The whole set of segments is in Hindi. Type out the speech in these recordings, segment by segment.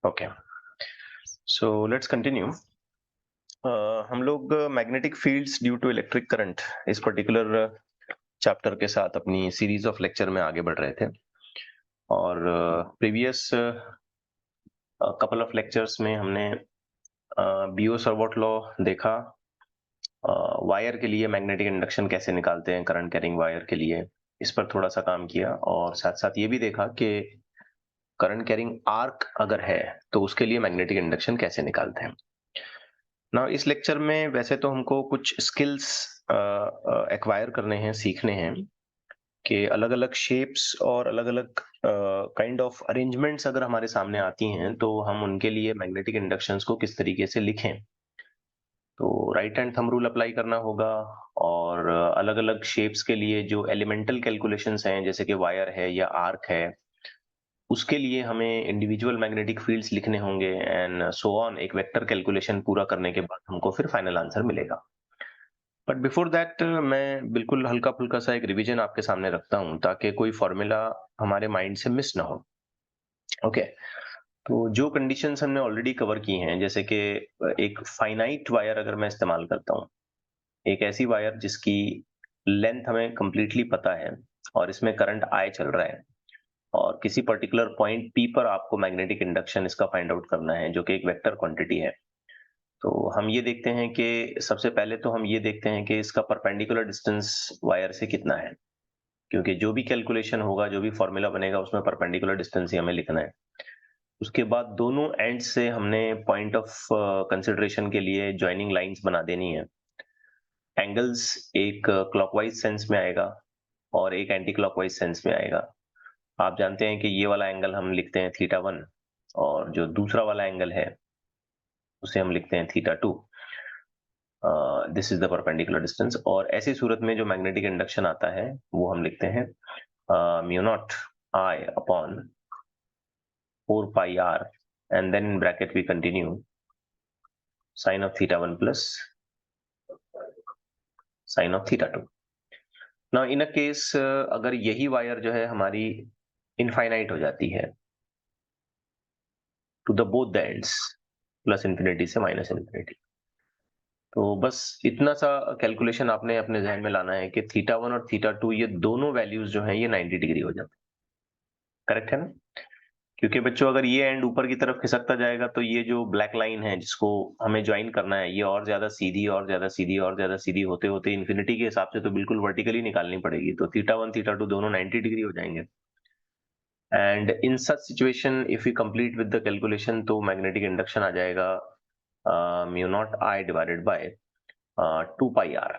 Okay, so let's continue. हम लोग magnetic fields due to electric current इस पर्टिकुलर चैप्टर के साथ अपनी सीरीज ऑफ लेक्चर में आगे बढ़ रहे थे और प्रीवियस कपल ऑफ लेक्चर्स में हमने बियो सर्वोट लॉ देखा, वायर के लिए मैग्नेटिक इंडक्शन कैसे निकालते हैं, करंट कैरिंग वायर के लिए इस पर थोड़ा सा काम किया और साथ साथ ये भी देखा कि करंट कैरिंग आर्क अगर है तो उसके लिए मैग्नेटिक इंडक्शन कैसे निकालते हैं। ना इस लेक्चर में वैसे तो हमको कुछ स्किल्स एक्वायर करने हैं, सीखने हैं कि अलग-अलग शेप्स और अलग-अलग काइंड ऑफ अरेंजमेंट्स अगर हमारे सामने आती हैं तो हम उनके लिए मैग्नेटिक इंडक्शंस को किस तरीके से लिखें। तो right hand thumb rule apply करना होगा और अलग-अलग शेप्स के लिए जो एलिमेंटल कैलकुलेशंस हैं जैसे कि वायर है या आर्क है, उसके लिए हमें इंडिविजुअल मैग्नेटिक फील्ड्स लिखने होंगे एंड सो ऑन। एक वेक्टर कैलकुलेशन पूरा करने के बाद हमको फिर फाइनल आंसर मिलेगा। बट बिफोर दैट मैं बिल्कुल हल्का-फुल्का सा एक रिवीजन आपके सामने रखता हूँ ताकि कोई फॉर्मूला हमारे माइंड से मिस ना हो। ओके, तो जो कंडीशंस हमने ऑलरेडी कवर की हैं जैसे कि एक फाइनाइट वायर अगर मैं इस्तेमाल करता हूँ, एक ऐसी वायर जिसकी लेंथ हमें कंप्लीटली पता है और इसमें करंट I चल रहा है और किसी पर्टिकुलर पॉइंट P पर आपको मैग्नेटिक इंडक्शन इसका फाइंड आउट करना है जो कि एक वेक्टर क्वांटिटी है। तो हम ये देखते हैं कि सबसे पहले तो हम ये देखते हैं कि इसका परपेंडिकुलर डिस्टेंस वायर से कितना है, क्योंकि जो भी कैलकुलेशन होगा, जो भी फॉर्मूला बनेगा उसमें परपेंडिकुलर डिस्टेंस ही हमें लिखना है। उसके बाद दोनों एंड से हमने पॉइंट ऑफ कंसिडरेशन के लिए जॉइनिंग लाइंस बना देनी है। एंगल्स एक क्लॉकवाइज सेंस में आएगा और एक एंटी क्लॉकवाइज सेंस में आएगा। आप जानते हैं कि ये वाला एंगल हम लिखते हैं थीटा 1 और जो दूसरा वाला एंगल है उसे हम लिखते हैं theta 2। This is the perpendicular distance और ऐसी सूरत में जो मैग्नेटिक इंडक्शन आता है वो हम लिखते हैं mu not I upon 4 pi r and then in bracket we continue sin of theta 1 plus sin of theta 2। now in a case अगर यही वायर जो है हमारी इनफाइनाइट हो जाती है to the both the ends, plus infinity से माइनस इंफिनिटी, तो बस इतना सा कैलकुलेशन आपने अपने जहन में लाना है कि थीटा 1 और थीटा 2 ये दोनों वैल्यूज जो हैं ये 90 डिग्री हो जाते हैं। करेक्ट है ना? क्योंकि बच्चों अगर ये एंड ऊपर की तरफ खिसकता जाएगा तो ये जो ब्लैक लाइन है जिसको हमें ज्वाइन करना है ये और ज्यादा सीधी और ज्यादा सीधी और ज्यादा सीधी होते होते इन्फिनिटी के हिसाब से तो बिल्कुल वर्टिकली निकालनी पड़ेगी, तो थीटा 1 थीटा 2 दोनों 90 डिग्री हो जाएंगे। And in such situation if you complete with the calculation तो मैग्नेटिक इंडक्शन आ जाएगा mu naught I divided by 2 pi r।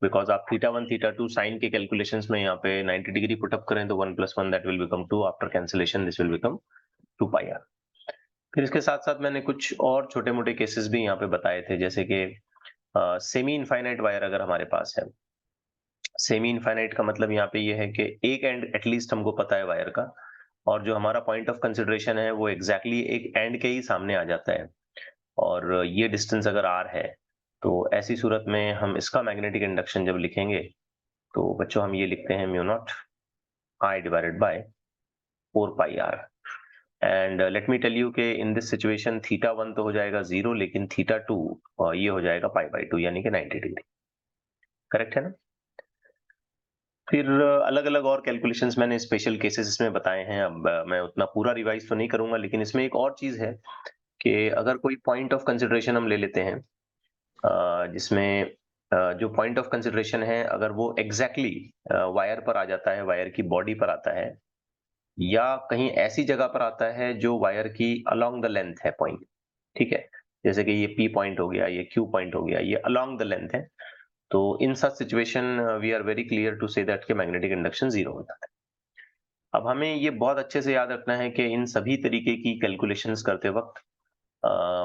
Because आप थीटा 1 थीटा 2 साइन के कैलकुलेशंस में यहाँ पे 90 डिग्री पुटअप करें तो 1 + 1 that will become 2, after cancellation this will become 2 pi r। फिर इसके साथ साथ मैंने कुछ और छोटे मोटे केसेस भी यहाँ पे बताए थे जैसे कि सेमी इनफाइनाइट वायर अगर हमारे पास है। सेमी इनफाइनाइट का मतलब यहाँ पे ये है कि एक एंड एटलीस्ट हमको पता है वायर का और जो हमारा पॉइंट ऑफ कंसिडरेशन है वो एग्जैक्टली एक एंड के ही सामने आ जाता है और ये डिस्टेंस अगर r है तो ऐसी सूरत में हम इसका मैग्नेटिक इंडक्शन जब लिखेंगे तो बच्चों हम ये लिखते हैं mu not I divided by 4 pi r। And let me tell you कि इन दिस सिचुएशन थीटा 1 तो हो जाएगा 0 लेकिन थीटा 2 ये हो जाएगा पाई/2 यानी कि 90 डिग्री। करेक्ट है ना? फिर अलग-अलग और कैलकुलेशंस मैंने स्पेशल केसेस इसमें बताए हैं। अब मैं उतना पूरा रिवाइज तो नहीं करूंगा लेकिन इसमें एक और चीज है कि अगर कोई पॉइंट ऑफ कंसिडरेशन हम ले लेते हैं जिसमें जो पॉइंट ऑफ कंसिडरेशन है अगर वो एग्जैक्टली वायर पर आ जाता है, वायर की बॉडी पर आता है या कहीं ऐसी जगह पर आता है जो वायर की अलोंग द लेंथ है पॉइंट, ठीक है? जैसे कि ये पी पॉइंट हो गया, ये क्यू पॉइंट हो गया, ये अलोंग द लेंथ है। तो in such situation we are very clear to say that कि मैग्नेटिक इंडक्शन 0 हो जाता है। अब हमें ये बहुत अच्छे से याद रखना है कि इन सभी तरीके की कैलकुलेशंस करते वक्त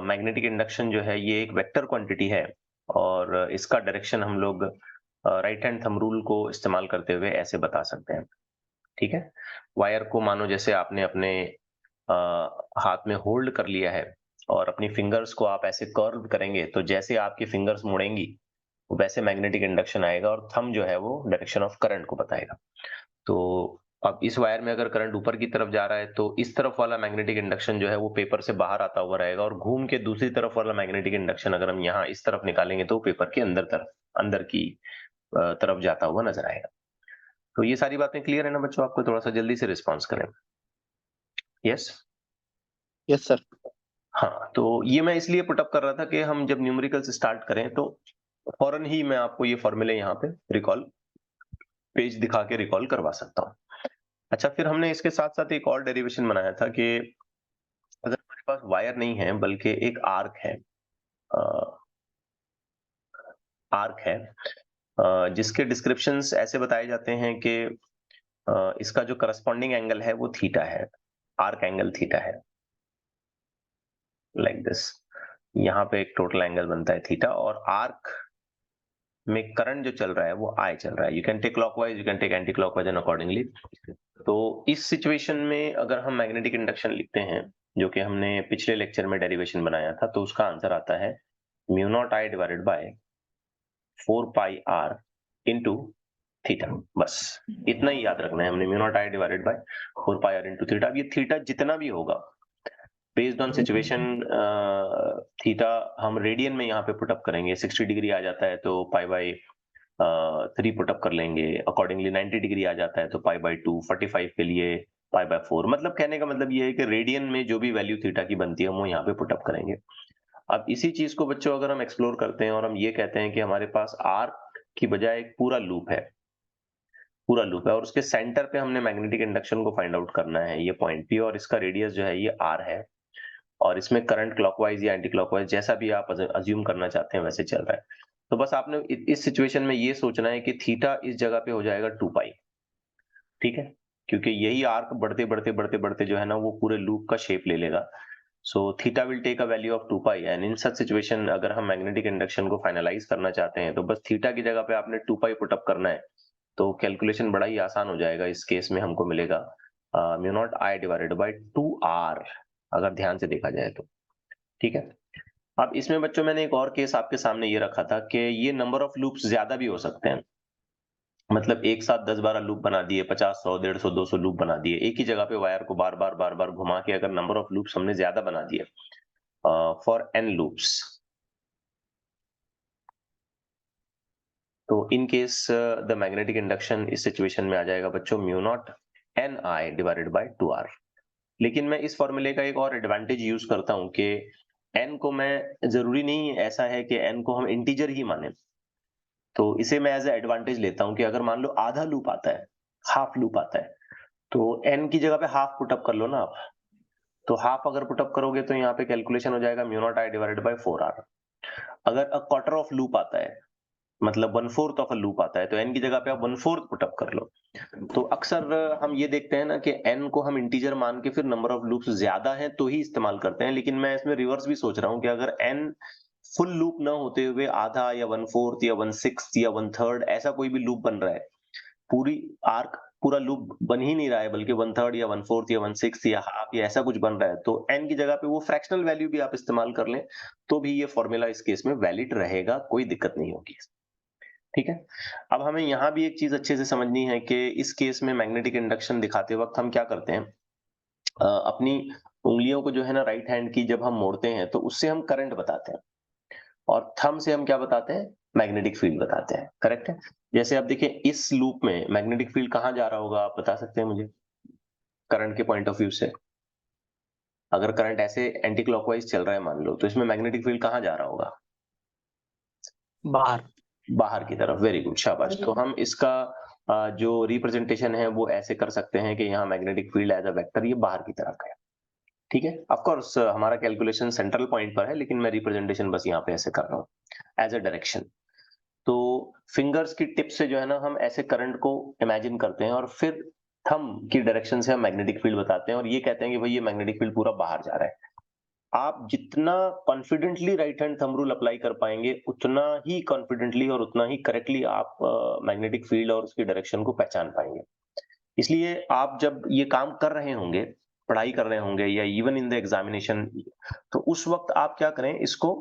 मैग्नेटिक इंडक्शन जो है ये एक वेक्टर क्वांटिटी है और इसका डायरेक्शन हम लोग राइट हैंड थंब रूल को इस्तेमाल करते हुए ऐसे बता सकते हैं। ठीक है? वायर को मानो जैसे आपने अपने अ, हाथ में होल्ड कर लिया है और अपनी फिंगर्स को आप ऐसे कर्व करेंगे तो जैसे आपकी फिंगर्स मुड़ेंगी वैसे मैग्नेटिक इंडक्शन आएगा और थंब जो है वो डायरेक्शन ऑफ करंट को बताएगा। तो अब इस वायर में अगर करंट ऊपर की तरफ जा रहा है तो इस तरफ वाला मैग्नेटिक इंडक्शन जो है वो पेपर से बाहर आता हुआ रहेगा, और घूम के दूसरी तरफ वाला मैग्नेटिक इंडक्शन अगर हम यहाँ इस तरफ निकालेंगे तो पेपर के अंदर की तरफ जाता हुआ नजर आएगा। तो ये सारी बातें क्लियर है ना बच्चों? आपको थोड़ा सा जल्दी से रिस्पॉन्स करें। Yes yes sir. हाँ, तो ये मैं इसलिए पुटअप कर रहा था कि हम जब न्यूमेरिकल्स स्टार्ट करें तो फौरन ही मैं आपको ये फॉर्मूले यहाँ पे रिकॉल, पेज दिखा के रिकॉल करवा सकता हूँ। अच्छा, फिर हमने इसके साथ साथ एक और डेरिवेशन बनाया था कि अगर हमारे पास वायर नहीं है बल्कि एक आर्क है, आर्क है जिसके डिस्क्रिप्शंस ऐसे बताए जाते हैं कि इसका जो करस्पॉन्डिंग एंगल है वो थीटा है, आर्क एंगल थीटा है, लाइक दिस। यहाँ पे एक टोटल एंगल बनता है थीटा, और आर्क में करंट जो चल रहा है वो आई चल रहा है। You can take clockwise, you can take anticlockwise and accordingly. तो इस सिचुएशन में अगर हम मैग्नेटिक इंडक्शन लिखते हैं, जो कि हमने पिछले लेक्चर में डेरिवेशन बनाया था, तो उसका आंसर आता है mu not I divided by 4 pi r into theta. बस इतना ही याद रखना है हमने, mu not I divided by 4 pi r into theta. अब ये थीटा जितना भी होगा बेस्ड ऑन सिचुएशन, थीटा हम रेडियन में यहाँ पे पुटअप करेंगे। 60 डिग्री आ जाता है तो पाई बाई 3 पुटअप कर लेंगे, अकॉर्डिंगली 90 डिग्री आ जाता है तो पाई बाई 2, 45 के लिए पाई बाई 4। मतलब कहने का मतलब ये है कि रेडियन में जो भी वैल्यू थीटा की बनती है हम वो यहाँ पे पुटअप करेंगे। अब इसी चीज को बच्चों अगर हम एक्सप्लोर करते हैं और हम ये कहते हैं कि हमारे पास आर्क की बजाय एक पूरा लूप है, पूरा लूप है, और उसके सेंटर पे हमने मैग्नेटिक इंडक्शन को फाइंड आउट करना है, ये पॉइंट पी, और इसका रेडियस जो है ये आर है, और इसमें करंट क्लॉकवाइज या एंटी क्लॉकवाइज जैसा भी आप अज्यूम करना चाहते हैं वैसे चल रहा है। तो बस आपने इस सिचुएशन में ये सोचना है कि थीटा इस जगह पे हो जाएगा 2 पाई, ठीक है, क्योंकि यही आर्क बढ़ते बढ़ते बढ़ते बढ़ते जो है ना वो पूरे लूप का शेप ले लेगा। So theta will take a value of 2 pi, and in such situation अगर हम मैग्नेटिक इंडक्शन को फाइनलाइज करना चाहते हैं तो बस थीटा की जगह पे आपने 2 पाई पुटअप करना है, तो कैलकुलेशन बड़ा ही आसान हो जाएगा। इस केस में हमको मिलेगा mu naught I divided bye 2r, अगर ध्यान से देखा जाए तो, ठीक है। अब इसमें बच्चों मैंने एक और केस आपके सामने ये रखा था कि ये नंबर ऑफ लूप्स ज्यादा भी हो सकते हैं, मतलब एक साथ 10-12 लूप बना दिए, 50, 100, 150, 200 लूप बना दिए एक ही जगह पे, वायर को बार बार घुमा के अगर नंबर ऑफ लूप्स हमने ज्यादा बना दिए फॉर n लूप्स, तो in case the magnetic induction इस सिचुएशन में आ जाएगा बच्चों mu not an I divided bye 2r। लेकिन मैं इस फॉर्मूले का एक और एडवांटेज यूज करता हूं कि n को मैं, जरूरी नहीं ऐसा है कि n को हम इंटीजर ही माने, तो इसे मैं एज ए एडवांटेज लेता हूं कि अगर मान लो आधा लूप आता है, हाफ लूप आता है, तो n की जगह पे हाफ पुटअप कर लो ना आप, तो हाफ अगर पुटअप करोगे तो यहाँ पे कैलकुलेशन हो जाएगा mu naught I divided bye 4r। अगर अ क्वार्टर ऑफ लूप आता है, मतलब 1/4 ऑफ अ लूप आता है, तो n की जगह पे आप 1/4 पुटअप कर लो। तो अक्सर हम ये देखते हैं ना कि n को हम इंटीजर मान के फिर नंबर ऑफ लूप्स ज्यादा हैं तो ही इस्तेमाल करते हैं, लेकिन मैं इसमें रिवर्स भी सोच रहा हूँ कि अगर n फुल लूप ना होते हुए आधा या 1/4 या 1/6 या 1/3 ऐसा कोई भी लूप बन रहा है, पूरी आर्क पूरा लूप बन ही नहीं रहा है, बल्कि 1/3 या 1/4 या 1/6 या हाफ या ऐसा कुछ बन रहा है, तो n की जगह पे वो फ्रैक्शनल वैल्यू भी आप इस्तेमाल कर लें तो भी ये फॉर्मूला इस केस में वैलिड रहेगा, कोई दिक्कत नहीं होगी। ठीक है। अब हमें यहाँ भी एक चीज अच्छे से समझनी है कि इस केस में मैग्नेटिक इंडक्शन दिखाते वक्त हम क्या करते हैं, अपनी उंगलियों को जो है ना राइट हैंड की जब हम मोड़ते हैं तो उससे हम करंट बताते हैं, और थंब से हम क्या बताते हैं, मैग्नेटिक फील्ड बताते हैं, करेक्ट है। जैसे आप देखिए इस लूप में मैग्नेटिक फील्ड कहाँ जा रहा होगा, आप बता सकते हैं मुझे करंट के पॉइंट ऑफ व्यू से? अगर करंट ऐसे एंटी क्लॉकवाइज चल रहा है मान लो, तो इसमें मैग्नेटिक फील्ड कहाँ जा रहा होगा? बाहर। बाहर की तरफ, वेरी गुड, शाबाश। तो हम इसका जो रिप्रेजेंटेशन है वो ऐसे कर सकते हैं कि यहाँ magnetic field as a vector ये बाहर की तरफ है, ठीक है। ऑफ कोर्स हमारा कैलकुलेशन सेंट्रल पॉइंट पर है, लेकिन मैं रिप्रेजेंटेशन बस यहाँ पे ऐसे कर रहा हूँ एज अ डायरेक्शन। तो फिंगर्स की टिप से जो है ना हम ऐसे करंट को इमेजिन करते हैं, और फिर थंब की डायरेक्शन से हम मैग्नेटिक फील्ड बताते हैं और ये कहते हैं कि भाई ये मैग्नेटिक फील्ड पूरा बाहर जा रहा है। आप जितना confidently right hand thumb rule apply कर पाएंगे, उतना ही कॉन्फिडेंटली और उतना ही करेक्टली आप मैग्नेटिक फील्ड और उसकी डायरेक्शन को पहचान पाएंगे। इसलिए आप जब ये काम कर रहे होंगे, पढ़ाई कर रहे होंगे या इवन इन द एग्जामिनेशन, तो उस वक्त आप क्या करें, इसको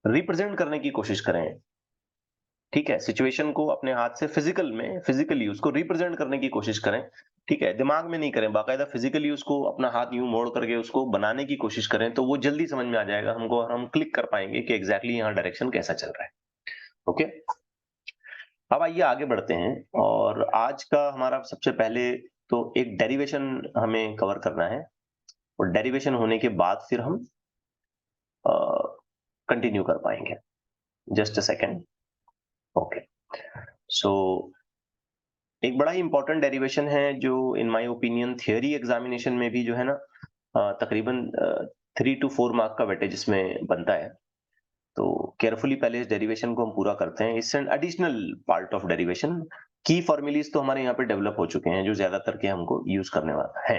रिप्रेजेंट करने की कोशिश करें, ठीक है। सिचुएशन को अपने हाथ से फिजिकली उसको रिप्रेजेंट करने की कोशिश करें ठीक है, दिमाग में नहीं करें, बाकायदा फिजिकली उसको अपना हाथ यूं मोड़ करके उसको बनाने की कोशिश करें, तो वो जल्दी समझ में आ जाएगा हमको और हम क्लिक कर पाएंगे कि एग्जैक्टली यहाँ डायरेक्शन कैसा चल रहा है। ओके, अब आइए आगे बढ़ते हैं और आज का हमारा सबसे पहले तो एक डेरिवेशन हमें कवर करना है और डेरिवेशन होने के बाद फिर हम कंटिन्यू कर पाएंगे। Just a second. ओके, सो एक बड़ा ही इंपॉर्टेंट डेरिवेशन है जो in my opinion theory examination में भी जो है ना तकरीबन 3 to 4 मार्क का वेटेज इसमें बनता है। तो केयरफुली पहले इस डेरिवेशन को हम पूरा करते हैं। इससे एडिशनल पार्ट ऑफ डेरिवेशन की फॉर्मूलीज तो हमारे यहाँ पे डेवलप हो चुके हैं जो ज्यादातर के हमको यूज करने वाला है,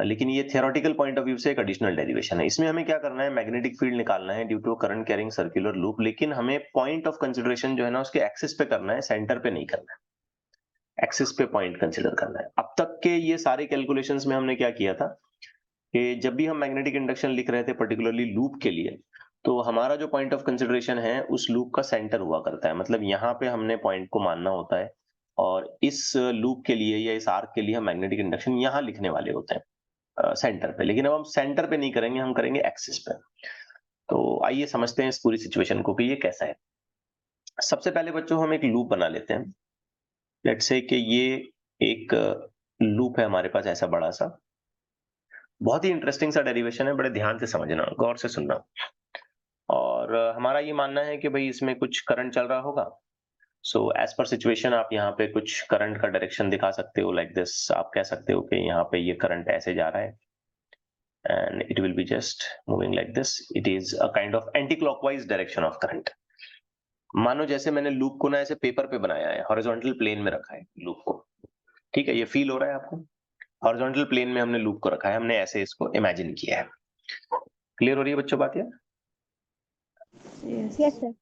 लेकिन ये थियोरेटिकल पॉइंट ऑफ व्यू से एक एडिशनल डेरिवेशन है। इसमें हमें क्या करना है, मैग्नेटिक फील्ड निकालना है due to current carrying circular loop, लेकिन हमें पॉइंट ऑफ कंसिडरेशन जो है ना उसके एक्सिस पे करना है, सेंटर पे नहीं करना है। एक्सिस पे पॉइंट कंसिडर करना है। अब तक के ये सारे कैलकुलेशंस में हमने क्या किया था कि जब भी हम मैग्नेटिक इंडक्शन लिख रहे थे पर्टिकुलरली लूप के लिए, तो हमारा जो पॉइंट ऑफ कंसिडरेशन है उस लूप का सेंटर हुआ करता है, मतलब यहाँ पे हमने पॉइंट को मानना होता है और इस लूप के लिए या इस आर्क के लिए हम मैग्नेटिक इंडक्शन यहाँ लिखने वाले होते हैं सेंटर पे। लेकिन अब हम सेंटर पे नहीं करेंगे, हम करेंगे एक्सिस पे। तो आइए समझते हैं इस पूरी सिचुएशन को कि ये कैसा है। सबसे पहले बच्चों हम एक लूप बना लेते हैं। लेट्स से कि ये एक लूप है हमारे पास ऐसा बड़ा सा। बहुत ही इंटरेस्टिंग सा डेरिवेशन है, बड़े ध्यान से समझना, गौर से सुनना। और हमारा ये मानना है कि भाई इसमें कुछ करंट चल रहा होगा। सो एज पर सिचुएशन आप यहाँ पे कुछ करंट का डायरेक्शन दिखा सकते हो लाइक दिस। आप कह सकते हो कि यहाँ पे ये करंट ऐसे जा रहा है and it will be just moving like this. It is a kind of anti-clockwise direction of current. मानो जैसे मैंने लूप को ना ऐसे पेपर पे बनाया है, हॉरिजॉन्टल प्लेन में रखा है लूप को। ठीक है, ये फील हो रहा है आपको? हॉरिजॉन्टल प्लेन में हमने लूप को रखा है, हमने ऐसे इसको इमेजिन किया है। क्लियर हो रही है बच्चों बात ये? Yes sir.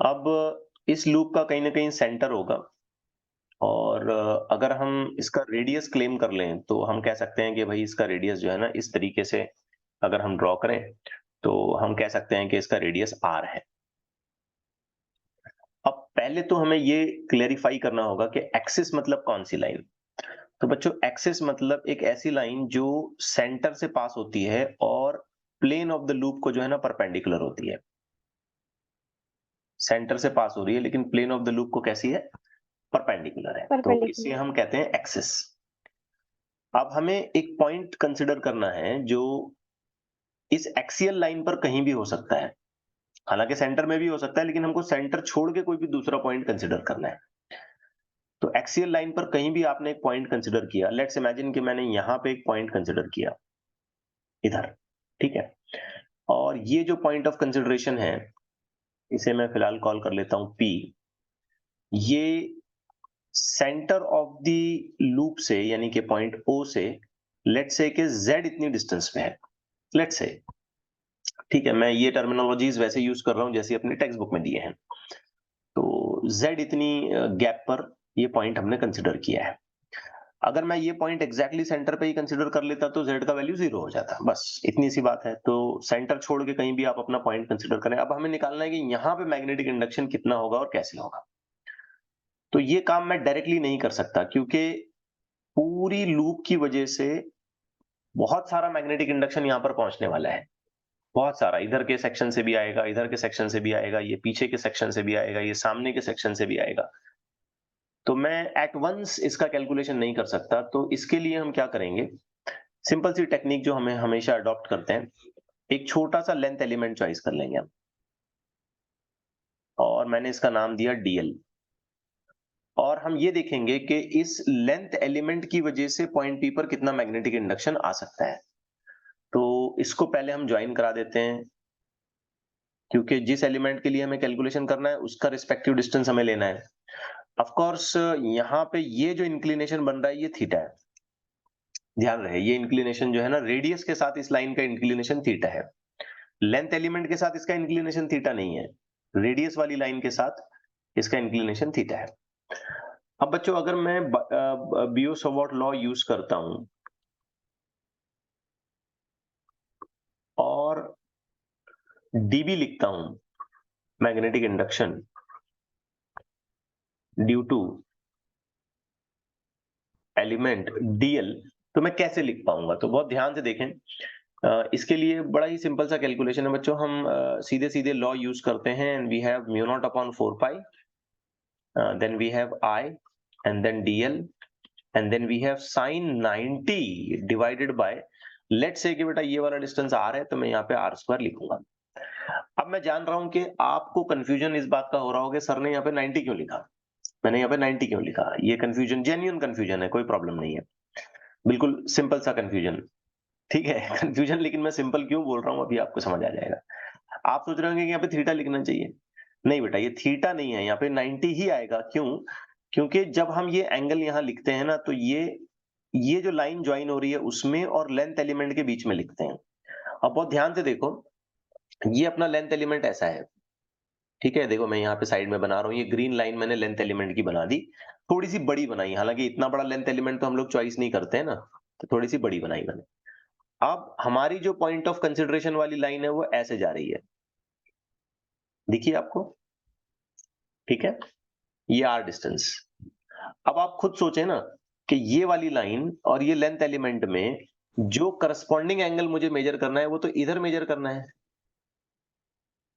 अब इस लूप का कहीं ना कहीं सेंटर होगा और अगर हम इसका रेडियस क्लेम कर लें तो हम कह सकते हैं कि भाई इसका रेडियस जो है ना इस तरीके से अगर हम ड्रॉ करें तो हम कह सकते हैं कि इसका रेडियस r है। अब पहले तो हमें ये क्लेरिफाई करना होगा कि एक्सिस मतलब कौन सी लाइन। तो बच्चों एक्सिस मतलब एक ऐसी लाइन जो सेंटर से पास होती है और प्लेन ऑफ द लूप को जो है ना परपेंडिकुलर होती है। सेंटर से पास हो रही है लेकिन प्लेन ऑफ द लूप को कैसी है, परपेंडिकुलर है, तो इसे हम कहते हैं एक्सिस। अब हमें एक पॉइंट कंसिडर करना है जो इस एक्सियल लाइन पर कहीं भी हो सकता है, हालांकि सेंटर में भी हो सकता है लेकिन हमको सेंटर छोड़ के कोई भी दूसरा पॉइंट कंसिडर करना है। तो एक्सियल लाइन पर कहीं भी आपने एक पॉइंट कंसिडर किया, लेट्स इमेजिन कि मैंने यहां पे एक पॉइंट कंसिडर किया इधर, ठीक है। और ये जो पॉइंट ऑफ कंसिडरेशन है इसे मैं फिलहाल कॉल कर लेता हूं P। ये सेंटर ऑफ द लूप से यानी कि पॉइंट O से लेट्स से कि Z इतनी डिस्टेंस पे है, लेट्स से, ठीक है। मैं ये टर्मिनोलॉजीज वैसे यूज कर रहा हूं जैसे अपनी टेक्स्ट बुक में दिए हैं। तो Z इतनी गैप पर ये पॉइंट हमने कंसिडर किया है। अगर मैं ये पॉइंट एग्जैक्टली सेंटर पे ही कंसिडर कर लेता तो Z का वैल्यू 0 हो जाता, बस इतनी सी बात है। तो सेंटर छोड़ के कहीं भी आप अपना पॉइंट कंसिडर करें। अब हमें निकालना है कि यहाँ पे मैग्नेटिक इंडक्शन कितना होगा और कैसे होगा। तो ये काम मैं डायरेक्टली नहीं कर सकता क्योंकि पूरी लूप की वजह से बहुत सारा मैग्नेटिक इंडक्शन यहाँ पर पहुंचने वाला है, बहुत सारा। इधर के सेक्शन से भी आएगा, इधर के सेक्शन से भी आएगा, ये पीछे के सेक्शन से भी आएगा, ये सामने के सेक्शन से भी आएगा। तो मैं एट वंस इसका कैलकुलेशन नहीं कर सकता। तो इसके लिए हम क्या करेंगे, सिंपल सी टेक्निक जो हमें हमेशा अडॉप्ट करते हैं, एक छोटा सा लेंथ एलिमेंट चॉइस कर लेंगे हम और मैंने इसका नाम दिया dl। और हम ये देखेंगे कि इस लेंथ एलिमेंट की वजह से पॉइंट P पर कितना मैग्नेटिक इंडक्शन आ सकता है। तो इसको पहले हम ज्वाइन करा देते हैं क्योंकि जिस एलिमेंट के लिए हमें कैलकुलेशन करना है उसका रिस्पेक्टिव डिस्टेंस हमें लेना है। ऑफ कोर्स यहाँ पे ये जो इंक्लिनेशन बन रहा है ये थीटा है, ध्यान रहे। ये इंक्लिनेशन जो है ना रेडियस के साथ इस लाइन का इंक्लिनेशन थीटा है, लेंथ एलिमेंट के साथ इसका इंक्लिनेशन थीटा नहीं है, रेडियस वाली लाइन के साथ इसका इंक्लिनेशन थीटा है। अब बच्चों अगर मैं बियो-सवार्ट लॉ यूज करता हूं और dB लिखता हूं, magnetic induction due to element d l, तो मैं कैसे लिख पाऊंगा? तो बहुत ध्यान से देखें। इसके लिए बड़ा ही सिंपल सा कैलकुलेशन है बच्चों। हम सीधे सीधे लॉ यूज करते हैं, and we have mu not upon 4 pi, then we have I, and then d l, and then we have sine 90 divided by, let's say कि बेटा ये वाला डिस्टेंस आर है, तो मैं यहाँ पे आर स्क्वायर लिखूंगा। अब मैं जान रहा हूं कि आपको कंफ्यूजन इस बात का हो रहा होगा, सर ने यहाँ पे 90 क्यों लिखा, मैंने यहाँ पे 90 क्यों लिखा? ये कंफ्यूजन जेन्युइन कंफ्यूजन है, कोई प्रॉब्लम नहीं है, बिल्कुल सिंपल सा कंफ्यूजन, ठीक है। कंफ्यूजन, लेकिन मैं सिंपल क्यों बोल रहा हूँ अभी आपको समझ आ जाएगा। आप सोच रहे होंगे कि यहाँ पे थीटा लिखना चाहिए, नहीं बेटा ये थीटा नहीं है, यहाँ पे 90 ही आएगा। क्यों? क्योंकि जब हम ये एंगल यहाँ लिखते हैं ना, तो ये जो लाइन ज्वाइन हो रही है उसमें और लेंथ एलिमेंट के बीच में लिखते हैं। अब बहुत ध्यान से देखो, ये अपना लेंथ एलिमेंट ऐसा है, ठीक है। देखो मैं यहाँ पे साइड में बना रहा हूँ, ये ग्रीन लाइन मैंने लेंथ एलिमेंट की बना दी, थोड़ी सी बड़ी बनाई, हालांकि इतना बड़ा लेंथ एलिमेंट तो हम लोग चॉइस नहीं करते हैं ना, तो थोड़ी सी बड़ी बनाई मैंने। अब हमारी जो पॉइंट ऑफ कंसिडरेशन वाली लाइन है वो ऐसे जा रही है, दिखिए आपको, ठीक है, ये आर डिस्टेंस। अब आप खुद सोचें ना कि ये वाली लाइन और ये लेंथ एलिमेंट में जो करस्पॉन्डिंग एंगल मुझे मेजर करना है वो तो इधर मेजर करना है,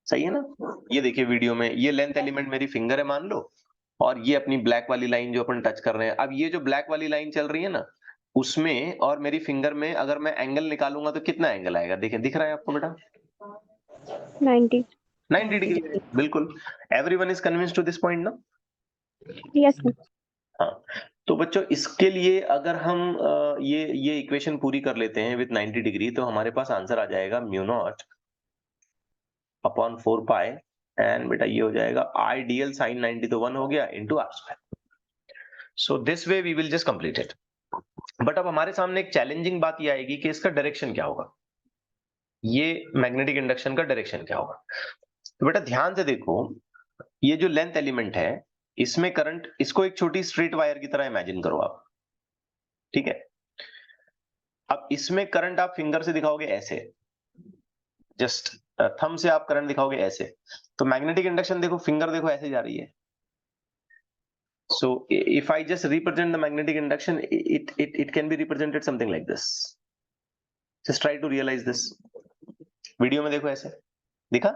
सही है ना। ये देखिए वीडियो में, ये लेंथ एलिमेंट मेरी फिंगर है मान लो, और ये अपनी ब्लैक वाली लाइन जो अपन टच कर रहे हैं। अब ये जो ब्लैक वाली लाइन चल रही है ना, उसमें और मेरी फिंगर में अगर मैं एंगल निकालूंगा तो कितना एंगल आएगा? देखिए, दिख रहा है आपको बेटा? 90. 90 डिग्री है, बिल्कुल। Everyone is convinced to this point ना? Yes, sir. हाँ, तो बच्चों इसके लिए अगर हम ये इक्वेशन पूरी कर लेते हैं विद 90 डिग्री, तो हमारे पास आंसर आ जाएगा mu not upon 4 pi, and बेटा ये हो जाएगा आई डीएल साइन 90 तो 1 हो गया into r square. So this way we will just complete it. But अब हमारे सामने एक चैलेंजिंग बात ये आएगी कि इसका डायरेक्शन क्या होगा, ये मैग्नेटिक इंडक्शन का डायरेक्शन क्या होगा। तो बेटा ध्यान से देखो, ये जो लेंथ एलिमेंट है इसमें करंट, इसको एक छोटी स्ट्रेट वायर की तरह इमेजिन करो आप, ठीक है। अब इसमें करंट आप फिंगर से दिखाओगे ऐसे, जस्ट थंब से आप करंट दिखाओगे ऐसे, तो मैग्नेटिक इंडक्शन देखो, फिंगर देखो ऐसे जा रही है। So if I just represent the magnetic induction, it can be represented something like this. Just try to realize this. Video में देखो ऐसे, दिखा?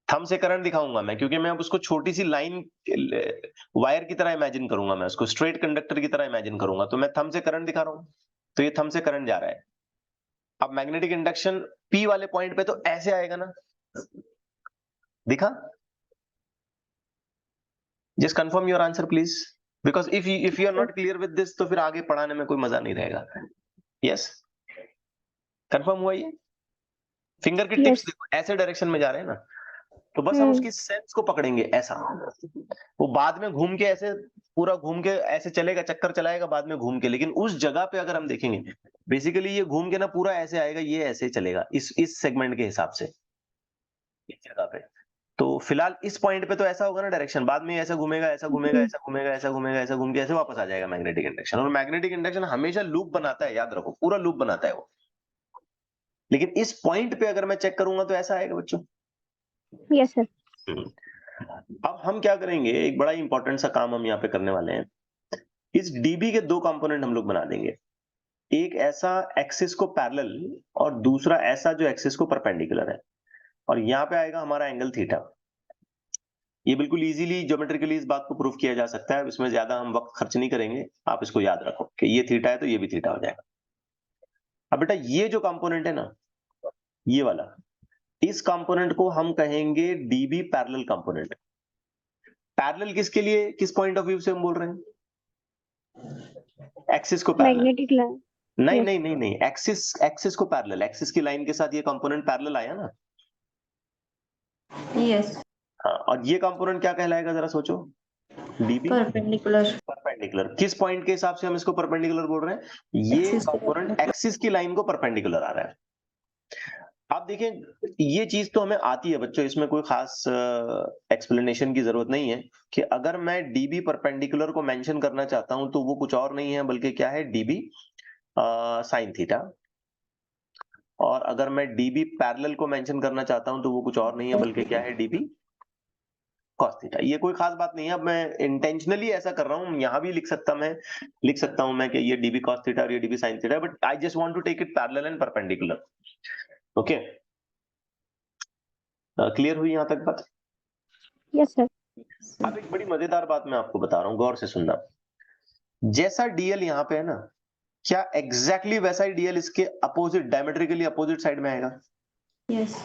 थंब से करंट दिखाऊंगा मैं, क्योंकि मैं अब उसको छोटी सी लाइन वायर की तरह इमेजिन करूंगा, मैं उसको स्ट्रेट कंडक्टर की तरह इमेजिन करूंगा, तो मैं थंब से करंट दिखा रहा हूं, तो ये थंब से करंट जा रहा है। अब मैग्नेटिक इंडक्शन P वाले पॉइंट पे तो ऐसे आएगा ना, दिखा? Just confirm your answer please, because if you are not clear with this, तो फिर आगे पढ़ाने में कोई मजा नहीं रहेगा। यस, कंफर्म हुआ ये? फिंगर के टिप्स Yes. देखो ऐसे डायरेक्शन में जा रहे हैं ना, तो बस हम उसकी सेंस को पकड़ेंगे ऐसा, वो बाद में घूम के ऐसे पूरा घूम के ऐसे चलेगा, चक्कर चलाएगा बाद में घूम के, लेकिन उस जगह पे अगर हम देखेंगे, बेसिकली ये घूम के ना पूरा ऐसे आएगा, ये ऐसे चलेगा इस सेगमेंट के हिसाब से, इस जगह पे। तो फिलहाल इस पॉइंट पे तो ऐसा होगा ना डायरेक्शन, बाद में ऐसा घूमेगा, ऐसा घूमेगा, ऐसा घूमेगा, ऐसा घूमेगा, ऐसा घूम के ऐसे वापस आ जाएगा मैग्नेटिक इंडक्शन। और मैग्नेटिक इंडक्शन हमेशा लूप बनाता है, याद रखो, पूरा लूप बनाता है वो। लेकिन इस पॉइंट पे अगर मैं चेक करूंगा तो ऐसा आएगा बच्चों। Yes, sir. अब हम क्या करेंगे, एक बड़ा इंपॉर्टेंट सा काम हम यहाँ पे करने वाले हैं। इस डीबी के दो कंपोनेंट हम लोग बना देंगे, एक ऐसा एक्सिस को पैरेलल और दूसरा ऐसा जो एक्सिस को परपेंडिकुलर है, और यहाँ पे आएगा हमारा एंगल थीटा। ये बिल्कुल इजीली ज्योमेट्रिकली इस बात को प्रूव किया जा सकता है, इसमें ज्यादा हम वक्त खर्च नहीं करेंगे, आप इसको याद रखो कि ये थीटा है तो ये भी थीटा हो जाएगा। अब बेटा ये जो कंपोनेंट है ना, ये वाला, इस कंपोनेंट को हम कहेंगे डीबी पैरेलल कंपोनेंट। पैरेलल किसके लिए, किस पॉइंट ऑफ व्यू से हम बोल रहे हैं? एक्सिस को पैरेलल। Magnetic line. नहीं Yes. नहीं नहीं नहीं, एक्सिस को पैरेलल, एक्सिस की लाइन के साथ ये कंपोनेंट पैरेलल आया ना। Yes. हाँ, और ये कंपोनेंट क्या कहलाएगा जरा सोचो? DB Perpendicular. परपेंडिकुलर। किस पॉइंट के हिसाब से हम इसको परपेंडिकुलर बोल रहे हैं? ये Axis के कंपोनेंट perpendicular. एक्सिस की लाइन को परपेंडिकुलर आ रहा है। आप देखें, ये चीज तो हमें आती है बच्चों, इसमें कोई खास एक्सप्लेनेशन की जरूरत नहीं है कि अगर मैं डीबी परपेंडिकुलर को मेंशन करना चाहता हूं तो वो कुछ और नहीं है बल्कि क्या है, डीबी साइन थीटा। और अगर मैं डीबी पैरेलल को मेंशन करना चाहता हूं तो वो कुछ और नहीं है बल्कि क्या है, डीबी cos थीटा। ये कोई खास बात नहीं है, अब मैं इंटेंशनली ऐसा कर रहा हूँ, यहाँ भी लिख सकता हूँ मैं कि ये db cos थीटा और ये db sin theta, but I just want to take it parallel and perpendicular. Okay, clear हुई यहाँ तक बात? Yes, sir. अब एक बड़ी मजेदार बात मैं आपको बता रहा हूँ, गौर से सुनना। जैसा डीएल यहाँ पे है ना, क्या एग्जैक्टली वैसा ही डीएल इसके अपोजिट, डायमेट्रिकली अपोजिट साइड में आएगा? Yes.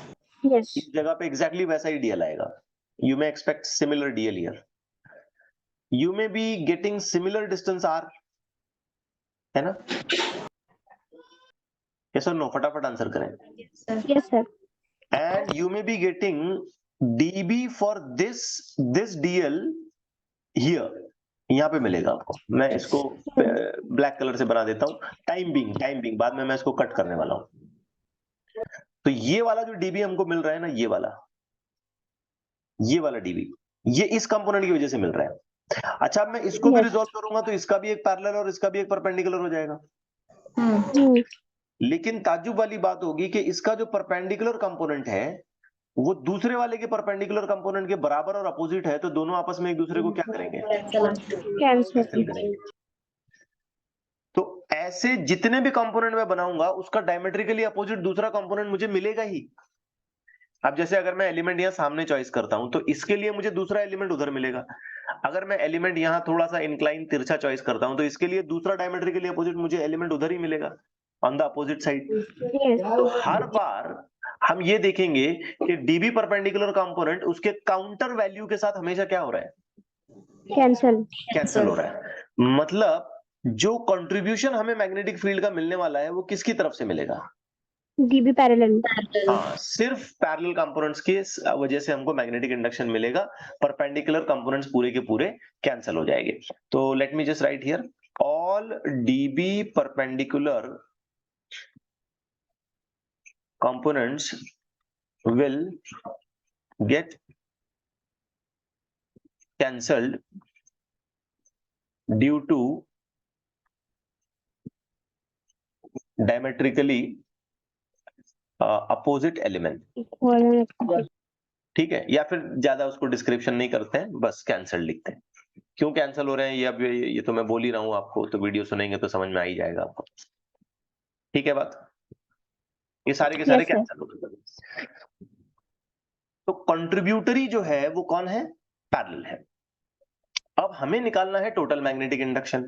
Yes. इस जगह पे एग्जैक्टली वैसा ही डीएल आएगा। You may expect similar d l here, you may be getting similar distance r, है ना? यस और नो, फटाफट आंसर करें। Yes, sir. Yes, sir. And you may be getting dB for this DL here, यहाँ पे मिलेगा आपको। मैं इसको ब्लैक कलर से बना देता हूँ, टाइम बिंग, बाद में मैं इसको कट करने वाला हूँ। तो ये वाला जो डीबी हमको मिल रहा है ना, ये वाला डीबी, ये इस कंपोनेंट की वजह से मिल रहा है। अच्छा, अब मैं इसको भी Yes. रिजॉल्व करूंगा तो इसका भी एक पैरेलल और इसका भी एक परपेंडिकुलर हो जाएगा। Hmm. लेकिन ताज्जुब वाली बात होगी कि इसका जो परपेंडिकुलर कंपोनेंट है वो दूसरे वाले के परपेंडिकुलर कंपोनेंट के बराबर और अपोजिट है, तो दोनों आपस में एक दूसरे को क्या करेंगे? Cancel. Cancel. कैंसिल करेंगे। तो ऐसे जितने भी कंपोनेंट मैं बनाऊंगा उसका डायमेट्रिकली अपोजिट दूसरा कंपोनेंट मुझे मिलेगा ही। अब जैसे अगर मैं एलिमेंट यहाँ सामने चॉइस करता हूं तो इसके लिए मुझे दूसरा एलिमेंट उधर मिलेगा। अगर मैं एलिमेंट यहाँ थोड़ा सा इंक्लाइन तिरछा चॉइस करता हूं तो इसके लिए दूसरा डायमेट्रिकली अपोजिट मुझे एलिमेंट उधर ही मिलेगा, on the opposite side. Yes. तो हर बार हम ये देखेंगे कि डीबी परपेंडिकुलर कंपोनेंट उसके काउंटर वैल्यू के साथ हमेशा क्या हो रहा है? Cancel. कैंसिल हो रहा है। मतलब जो कंट्रीब्यूशन हमें मैग्नेटिक फील्ड का मिलने वाला है वो किसकी तरफ से मिलेगा? DB parallel. हाँ, सिर्फ पैरेलल कंपोनेंट्स की वजह से हमको मैग्नेटिक इंडक्शन मिलेगा, परपेंडिकुलर कंपोनेंट्स पूरे के पूरे कैंसिल हो जाएंगे। तो let me just right here, all dB perpendicular components will get cancelled due to diametrically opposite element। Equal and opposite. ठीक है, या फिर ज्यादा उसको डिस्क्रिप्शन नहीं करते हैं, बस कैंसल लिखते हैं। क्यों कैंसिल हो रहे हैं ये अब ये तो मैं बोल ही रहा हूं आपको, तो वीडियो सुनेंगे तो समझ में आ ही जाएगा आपको। ठीक है बात, ये सारे के सारे Yes, sir. कैंसिल हो गए। तो कंट्रीब्यूटरी जो है वो कौन है? पैरेलल है। अब हमें निकालना है टोटल मैग्नेटिक इंडक्शन।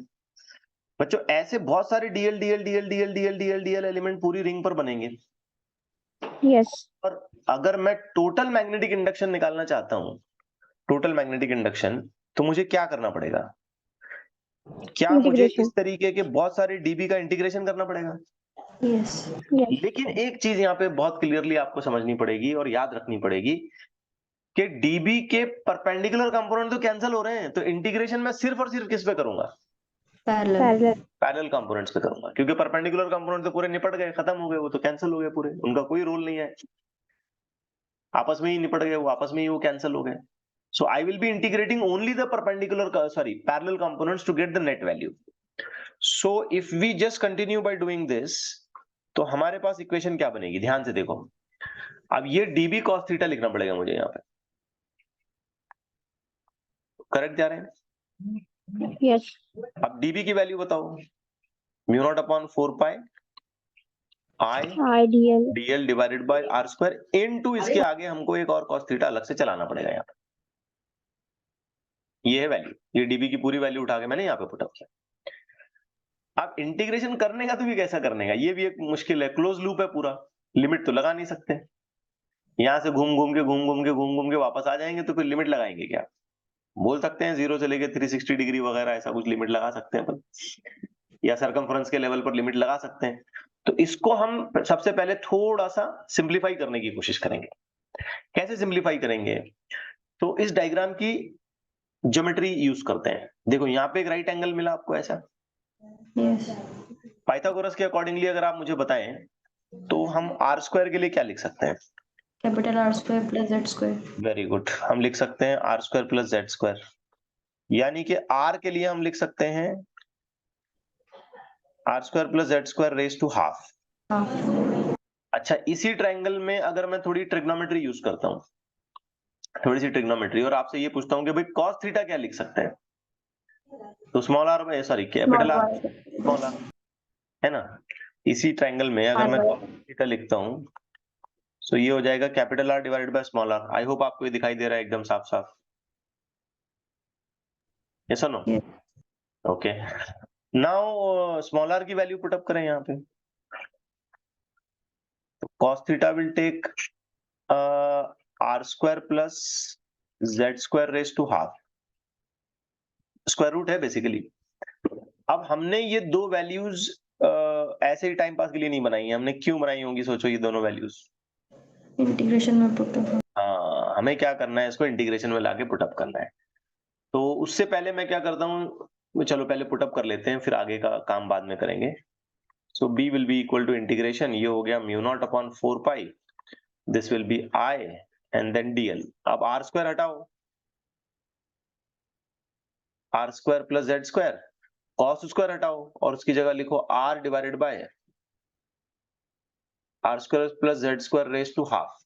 बच्चों ऐसे बहुत सारे DL DL DL DL DL DL DL element पूरी रिंग पर बनेंगे, Yes. और अगर मैं टोटल मैग्नेटिक इंडक्शन निकालना चाहता हूं, टोटल मैग्नेटिक इंडक्शन, तो मुझे क्या करना पड़ेगा? क्या मुझे Integration. इस तरीके के बहुत सारे डीबी का इंटीग्रेशन करना पड़ेगा? Yes. Yes. लेकिन एक चीज यहाँ पे बहुत क्लियरली आपको समझनी पड़ेगी और याद रखनी पड़ेगी कि डीबी के परपेंडिकुलर कंपोनेंट तो कैंसिल हो रहे हैं, तो इंटीग्रेशन मैं सिर्फ और सिर्फ किस पे करूंगा? Parallel. Parallel. पैरेलल कंपोनेंट्स पे करूंगा, क्योंकि परपेंडिकुलर कंपोनेंट तो पूरे निपट गए, खत्म हो गए, वो तो कैंसिल हो गए पूरे, उनका कोई रोल नहीं है, आपस में ही निपट गए, वो आपस में ही वो कैंसिल हो गए। So I will be integrating only the parallel components to get the net value. So if we just continue by doing this, तो हमारे पास इक्वेशन क्या बनेगी? ध्यान से देखो, अब ये dB cos थीटा लिखना पड़ेगा मुझे यहाँ पे, करेक्ट जा रहे हैं? Yes. अब dB की वैल्यू बताओ, mu not upon 4 pi I Ideal. dl divided by r square into इसके आगे हमको एक और cos थीटा अलग से चलाना पड़ेगा यहाँ पे। ये है वैल्यू, ये dB की पूरी वैल्यू उठा के मैंने यहाँ पे पुट अप किया। अब इंटीग्रेशन करने का तो भी कैसा करने का, ये भी एक मुश्किल है, क्लोज लूप है पूरा, लिमिट तो लगा नहीं सकते, यहां से घूम घूम के वापस आ जाएंगे, तो फिर लिमिट लगाएंगे क्या? बोल सकते हैं 0 से लेके 360 डिग्री वगैरह ऐसा कुछ लिमिट लगा सकते हैं अपन, या सरकमफ्रेंस के लेवल पर लिमिट लगा सकते हैं। तो इसको हम सबसे पहले थोड़ा सा सिंप्लीफाई करने की कोशिश करेंगे। कैसे सिंप्लीफाई करेंगे? तो इस डायग्राम की ज्योमेट्री यूज करते हैं। देखो यहाँ पे एक राइट एंगल मिला आपको ऐसा, Yes. पाइथागोरस के अकॉर्डिंगली अगर आप मुझे बताएं तो हम आर स्क्वायर के लिए क्या लिख सकते हैं? Capital R square plus Z square. Very good, हम लिख सकते हैं r square plus z square, यानी कि आर के लिए हम लिख सकते हैं r square plus z square raise to half. Half. अच्छा, इसी ट्रायंगल में अगर मैं थोड़ी ट्रिग्नोमेट्री यूज करता हूं, थोड़ी सी ट्रिग्नोमेट्री, और आपसे ये पूछता हूँ कि भाई cos थीटा क्या लिख सकते हैं? तो small r by sorry capital r small r, है ना? इसी ट्रायंगल में अगर मैं cos थीटा लिखता हूँ तो ये हो जाएगा capital r divided by small r. I hope आपको ये दिखाई दे रहा है एकदम साफ साफ। यस और no? Yes. Okay, now small r की वैल्यू पुट अप करें यहाँ पे। तो cos theta will take r square plus z square raise to half, square root है बेसिकली। अब हमने ये दो वैल्यूज ऐसे ही टाइम पास के लिए नहीं बनाई है, हमने क्यों बनाई होंगी सोचो ये दोनों वैल्यूज? इंटीग्रेशन में पुट अप। हाँ, हमें क्या करना है, इसको इंटीग्रेशन में लाके पुटअप करना है। तो उससे पहले मैं क्या करता हूँ, चलो पहले पुटअप कर लेते हैं, फिर आगे का काम बाद में करेंगे। So b will be equal to integration, ये हो गया mu not upon 4 pi, this will be i and then dl। अब r स्क्वायर हटाओ, r square plus z square, cos square हटाओ और उसकी जगह लिखो r divided by r square plus z square raise to half.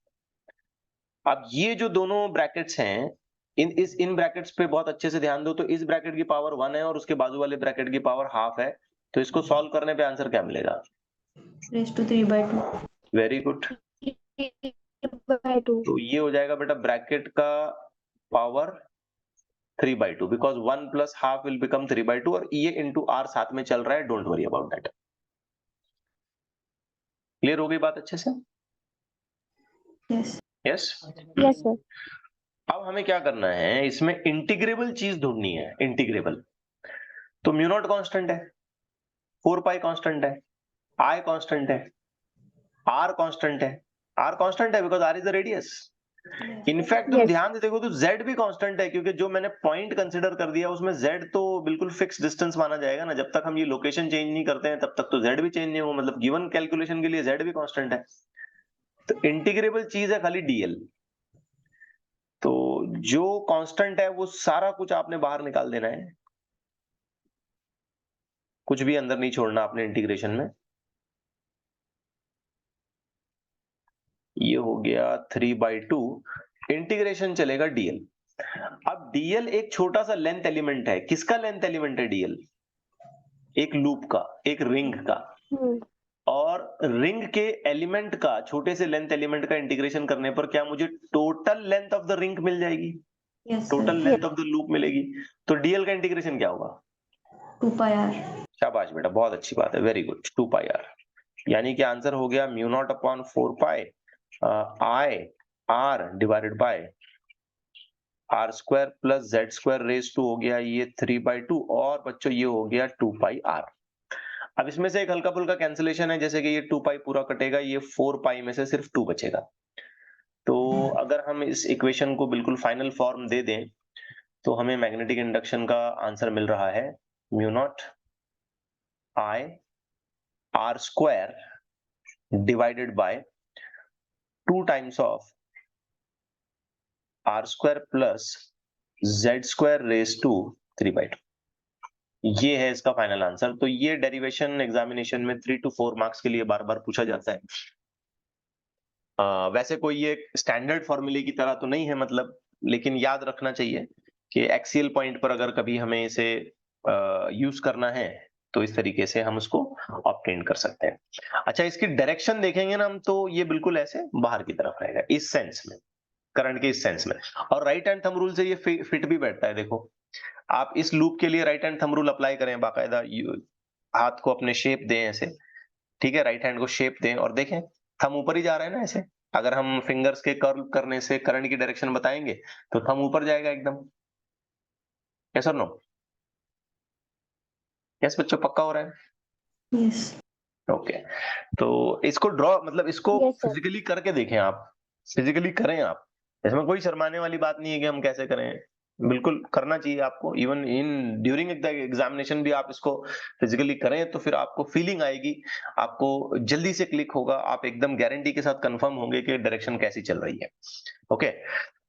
अब ये जो दोनों ब्रैकेट्स हैं, इन ब्रैकेट्स पे बहुत अच्छे से ध्यान दो। तो इस ब्रैकेट की पावर 1 है और उसके बाजू वाले ब्रैकेट की पावर हाफ है, तो इसको सॉल्व करने पे आंसर क्या मिलेगा? Raise to 3/2। Very good. by 2. तो ये हो जाएगा बेटा ब्रैकेट का power 3/2, because 1 plus half will become 3/2 और ये इंटू आर साथ में चल रहा है, don't worry about that. Clear हो गई बात अच्छे से? यस। यस। Yes, sir. अब हमें क्या करना है, इसमें इंटीग्रेबल चीज ढूंढनी है। इंटीग्रेबल तो म्यू नॉट कांस्टेंट है, 4 पाई कांस्टेंट है, आई कांस्टेंट है, आर कांस्टेंट है। आर कांस्टेंट है because r is the radius. In fact तुम Yes. ध्यान से देखो तो z भी कांस्टेंट है, क्योंकि जो मैंने पॉइंट कंसीडर कर दिया उसमें z तो बिल्कुल फिक्स डिस्टेंस माना जाएगा ना। जब तक हम ये लोकेशन चेंज नहीं करते हैं तब तक तो z भी चेंज नहीं होगा, मतलब गिवन कैलकुलेशन के लिए z भी कांस्टेंट है। तो इंटीग्रेबल चीज है खाली dl। तो जो कांस्टेंट है वो सारा कुछ आपने बाहर निकाल देना है, कुछ भी अंदर नहीं छोड़ना आपने इंटीग्रेशन में। ये हो गया 3/2, इंटीग्रेशन चलेगा dl। अब dl एक छोटा सा लेंथ एलिमेंट है। किसका लेंथ एलिमेंट है dl? एक लूप का, एक रिंग का। Hmm. और रिंग के एलिमेंट का, छोटे से लेंथ एलिमेंट का इंटीग्रेशन करने पर क्या मुझे total length of the ring मिल जाएगी? Yes total sir. Length of the loop मिलेगी। तो dl का इंटीग्रेशन क्या होगा? 2πr। शाबाश बेटा, बहुत अच्छी बात है, वेरी गुड। 2πr, यानी कि आंसर हो गया mu not upon 4 pi I r divided by r square plus z square raise to हो गया ये 3/2, और बच्चों ये हो गया 2 पाई आर। अब इसमें से एक हल्का फुल्का कैंसिलेशन है, जैसे कि ये 2 पाई पूरा कटेगा, ये 4 पाई में से सिर्फ 2 बचेगा। तो अगर हम इस इक्वेशन को बिल्कुल फाइनल फॉर्म दे दें तो हमें मैग्नेटिक इंडक्शन का आंसर मिल रहा है mu not I r square divided by 2 times of r square plus z square raise to 3/2। ये है इसका फाइनल आंसर। तो ये डेरिवेशन एग्जामिनेशन में 3 to 4 मार्क्स के लिए बार बार पूछा जाता है। वैसे कोई ये स्टैंडर्ड फॉर्मूले की तरह तो नहीं है मतलब, लेकिन याद रखना चाहिए कि एक्सियल पॉइंट पर अगर कभी हमें इसे यूज करना है तो इस तरीके से हम उसको ऑब्टेन कर सकते हैं। अच्छा, इसकी डायरेक्शन देखेंगे ना हम, तो ये बिल्कुल ऐसे बाहर की तरफ रहेगा इस सेंस में, करंट के इस सेंस में। और राइट हैंड थंब रूल से ये फिट भी बैठता है। देखो, आप इस लूप के लिए right hand thumb rule apply करें बाकायदा, हाथ को अपने शेप दें ऐसे, ठीक है, राइट हैंड को शेप दें और देखें थंब ऊपर ही जा रहा है ना ऐसे। अगर हम फिंगर्स के कर्ल करने से करंट की डायरेक्शन बताएंगे तो थंब ऊपर जाएगा एकदम। यस और नो? यस बच्चों, पक्का हो रहा है? यस। ओके, तो इसको ड्रॉ मतलब इसको Yes, sir. फिजिकली करके देखें आप, फिजिकली करें आप। इसमें कोई शर्माने वाली बात नहीं है कि हम कैसे करें, बिल्कुल करना चाहिए आपको। Even in during the examination भी आप इसको फिजिकली करें तो फिर आपको फीलिंग आएगी, आपको जल्दी से क्लिक होगा, आप एकदम गारंटी के साथ कंफर्म होंगे कि डायरेक्शन कैसी चल रही है। Okay,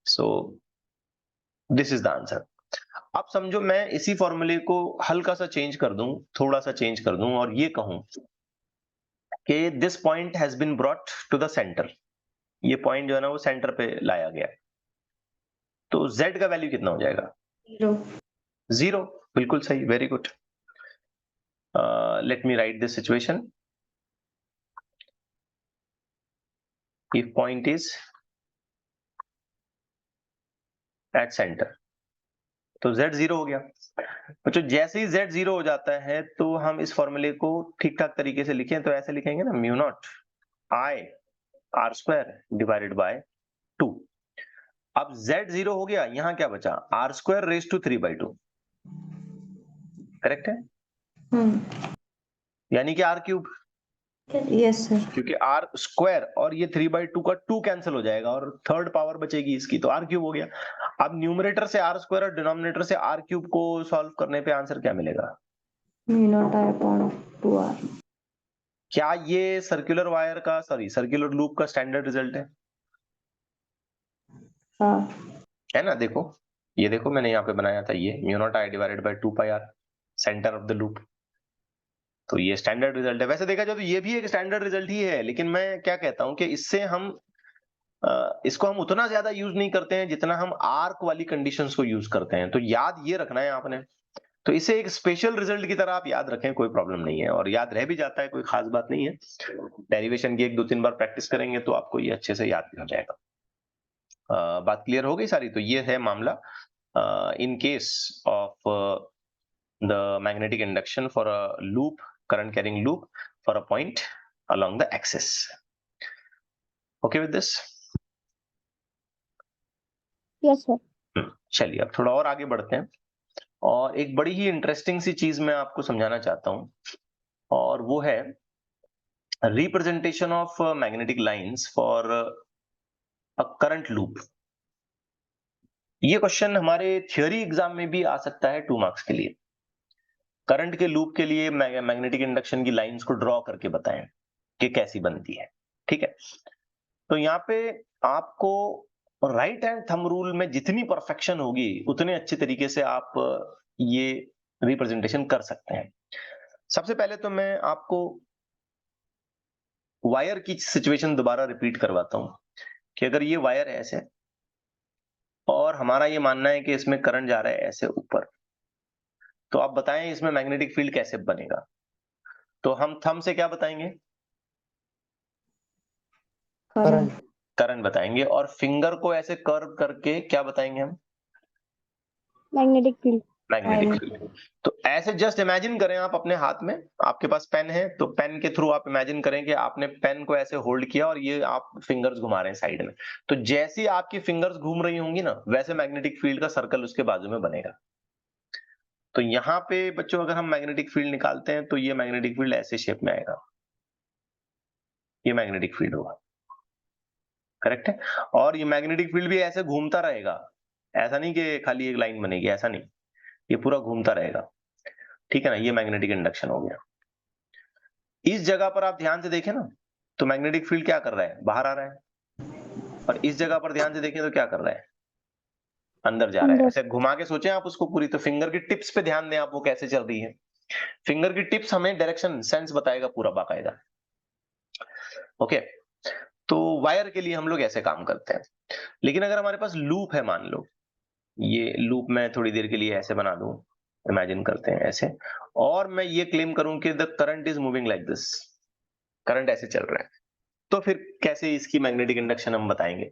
so this is the answer. अब समझो मैं इसी फॉर्मूले को हल्का सा चेंज कर दूं, थोड़ा सा चेंज कर दूं और ये कहूं कि this point has been brought to the centre. ये पॉइंट जो है ना वो सेंटर पे लाया गया है। तो z का वैल्यू कितना हो जाएगा? 0. 0. बिल्कुल सही, very good. Let me right this situation. If point is at centre, तो z 0 हो गया. बच्चों जैसे ही z 0 हो जाता है तो हम इस फॉर्मूले को ठीक ठाक तरीके से लिखें तो ऐसे लिखेंगे ना, mu naught i r square divided by 2. अब z 0 हो गया, यहां क्या बचा? r square raise to 3/2. Correct है? यानी कि r क्यूब, Yes, sir. क्योंकि r स्क्वायर और ये 3/2 का 2 कैंसिल हो जाएगा और थर्ड पावर बचेगी इसकी, तो r क्यूब हो गया. अब न्यूमरेटर से r स्क्वायर और डिनोमिनेटर से r क्यूब को सॉल्व करने पे आंसर क्या मिलेगा? Mu naught I upon 2r. क्या ये सर्कुलर वायर का, सॉरी सर्कुलर लूप का स्टैंडर्ड रिजल्ट है? हाँ. है ना? देखो, ये देखो मैंने यहाँ पे बनाया था, ये mu not I divided by 2 pi r, centre of the loop. तो ये स्टैंडर्ड रिजल्ट है. वैसे देखा जाए तो ये भी एक स्टैंडर्ड रिजल्ट ही है, लेकिन मैं क्या कहता हूं कि इससे हम इसको हम उतना ज्यादा यूज नहीं करते हैं जितना हम आर्क वाली कंडीशंस को यूज करते हैं. तो याद ये रखना है आपने. तो इसे एक स्पेशल रिजल्ट की तरह आप याद रखें, कोई प्रॉब्लम नहीं है, और याद रह भी जाता है, कोई खास बात नहीं है. डेरिवेशन की 1-2-3 बार प्रैक्टिस करेंगे तो आपको ये अच्छे से याद भी हो जाएगा. बात क्लियर हो गई सारी? तो ये है मामला in case of the magnetic induction for a loop, current carrying loop for a point along the axis. Okay with this? Yes, sir. चलिए अब थोड़ा और आगे बढ़ते हैं, और एक बड़ी ही इंटरेस्टिंग सी चीज मैं आपको समझाना चाहता हूं, और वो है representation of magnetic lines for a current loop. ये क्वेश्चन हमारे थियोरी एग्जाम में भी आ सकता है 2 मार्क्स के लिए. करंट के लूप के लिए मैग्नेटिक इंडक्शन की लाइंस को ड्रॉ करके बताएं कि कैसी बनती है. ठीक है? तो यहाँ पे आपको राइट हैंड थंब रूल में जितनी परफेक्शन होगी उतने अच्छे तरीके से आप ये रिप्रेजेंटेशन कर सकते हैं. सबसे पहले तो मैं आपको वायर की सिचुएशन दोबारा रिपीट करवाता हूं कि अगर ये वायर है ऐसे, और हमारा ये मानना है कि इसमें करंट जा रहा है ऐसे ऊपर, तो आप बताएं इसमें मैग्नेटिक फील्ड कैसे बनेगा? तो हम थंब से क्या बताएंगे? करंट. करंट बताएंगे. और फिंगर को ऐसे कर्व करके क्या बताएंगे हम? Magnetic field. Magnetic field. तो ऐसे जस्ट इमेजिन करें आप अपने हाथ में, आपके पास पेन है, तो पेन के थ्रू आप इमेजिन करें कि आपने पेन को ऐसे होल्ड किया और ये आप फिंगर्स घुमा रहे हैं साइड में. तो जैसी आपकी फिंगर्स घूम रही होंगी ना, वैसे मैग्नेटिक फील्ड का सर्कल उसके बाजू में बनेगा. तो यहाँ पे बच्चों अगर हम मैग्नेटिक फील्ड निकालते हैं तो ये मैग्नेटिक फील्ड ऐसे शेप में आएगा, ये मैग्नेटिक फील्ड होगा. करेक्ट है? और ये मैग्नेटिक फील्ड भी ऐसे घूमता रहेगा, ऐसा नहीं कि खाली एक लाइन बनेगी, ऐसा नहीं, ये पूरा घूमता रहेगा. ठीक है ना? ये मैग्नेटिक इंडक्शन हो गया. इस जगह पर आप ध्यान से देखें ना, तो मैग्नेटिक फील्ड क्या कर रहा है? बाहर आ रहा है. और इस जगह पर ध्यान से देखें तो क्या कर रहा है? अंदर जा रहा है. अंदर. ऐसे घुमा के सोचें आप उसको पूरी, तो फिंगर की टिप्स पे ध्यान दें आप, वो कैसे चल रही है. फिंगर की टिप्स हमें डायरेक्शन सेंस बताएगा पूरा बाकायदा. ओके? तो वायर के लिए हम लोग ऐसे काम करते हैं. लेकिन अगर हमारे पास लूप है, मान लो ये लूप मैं थोड़ी देर के लिए ऐसे बना दूं, इमेजिन करते हैं ऐसे, और मैं ये क्लेम करूं कि the current is moving like this, current ऐसे चल रहा है, तो फिर कैसे इसकी मैग्नेटिक इंडक्शन हम बताएंगे?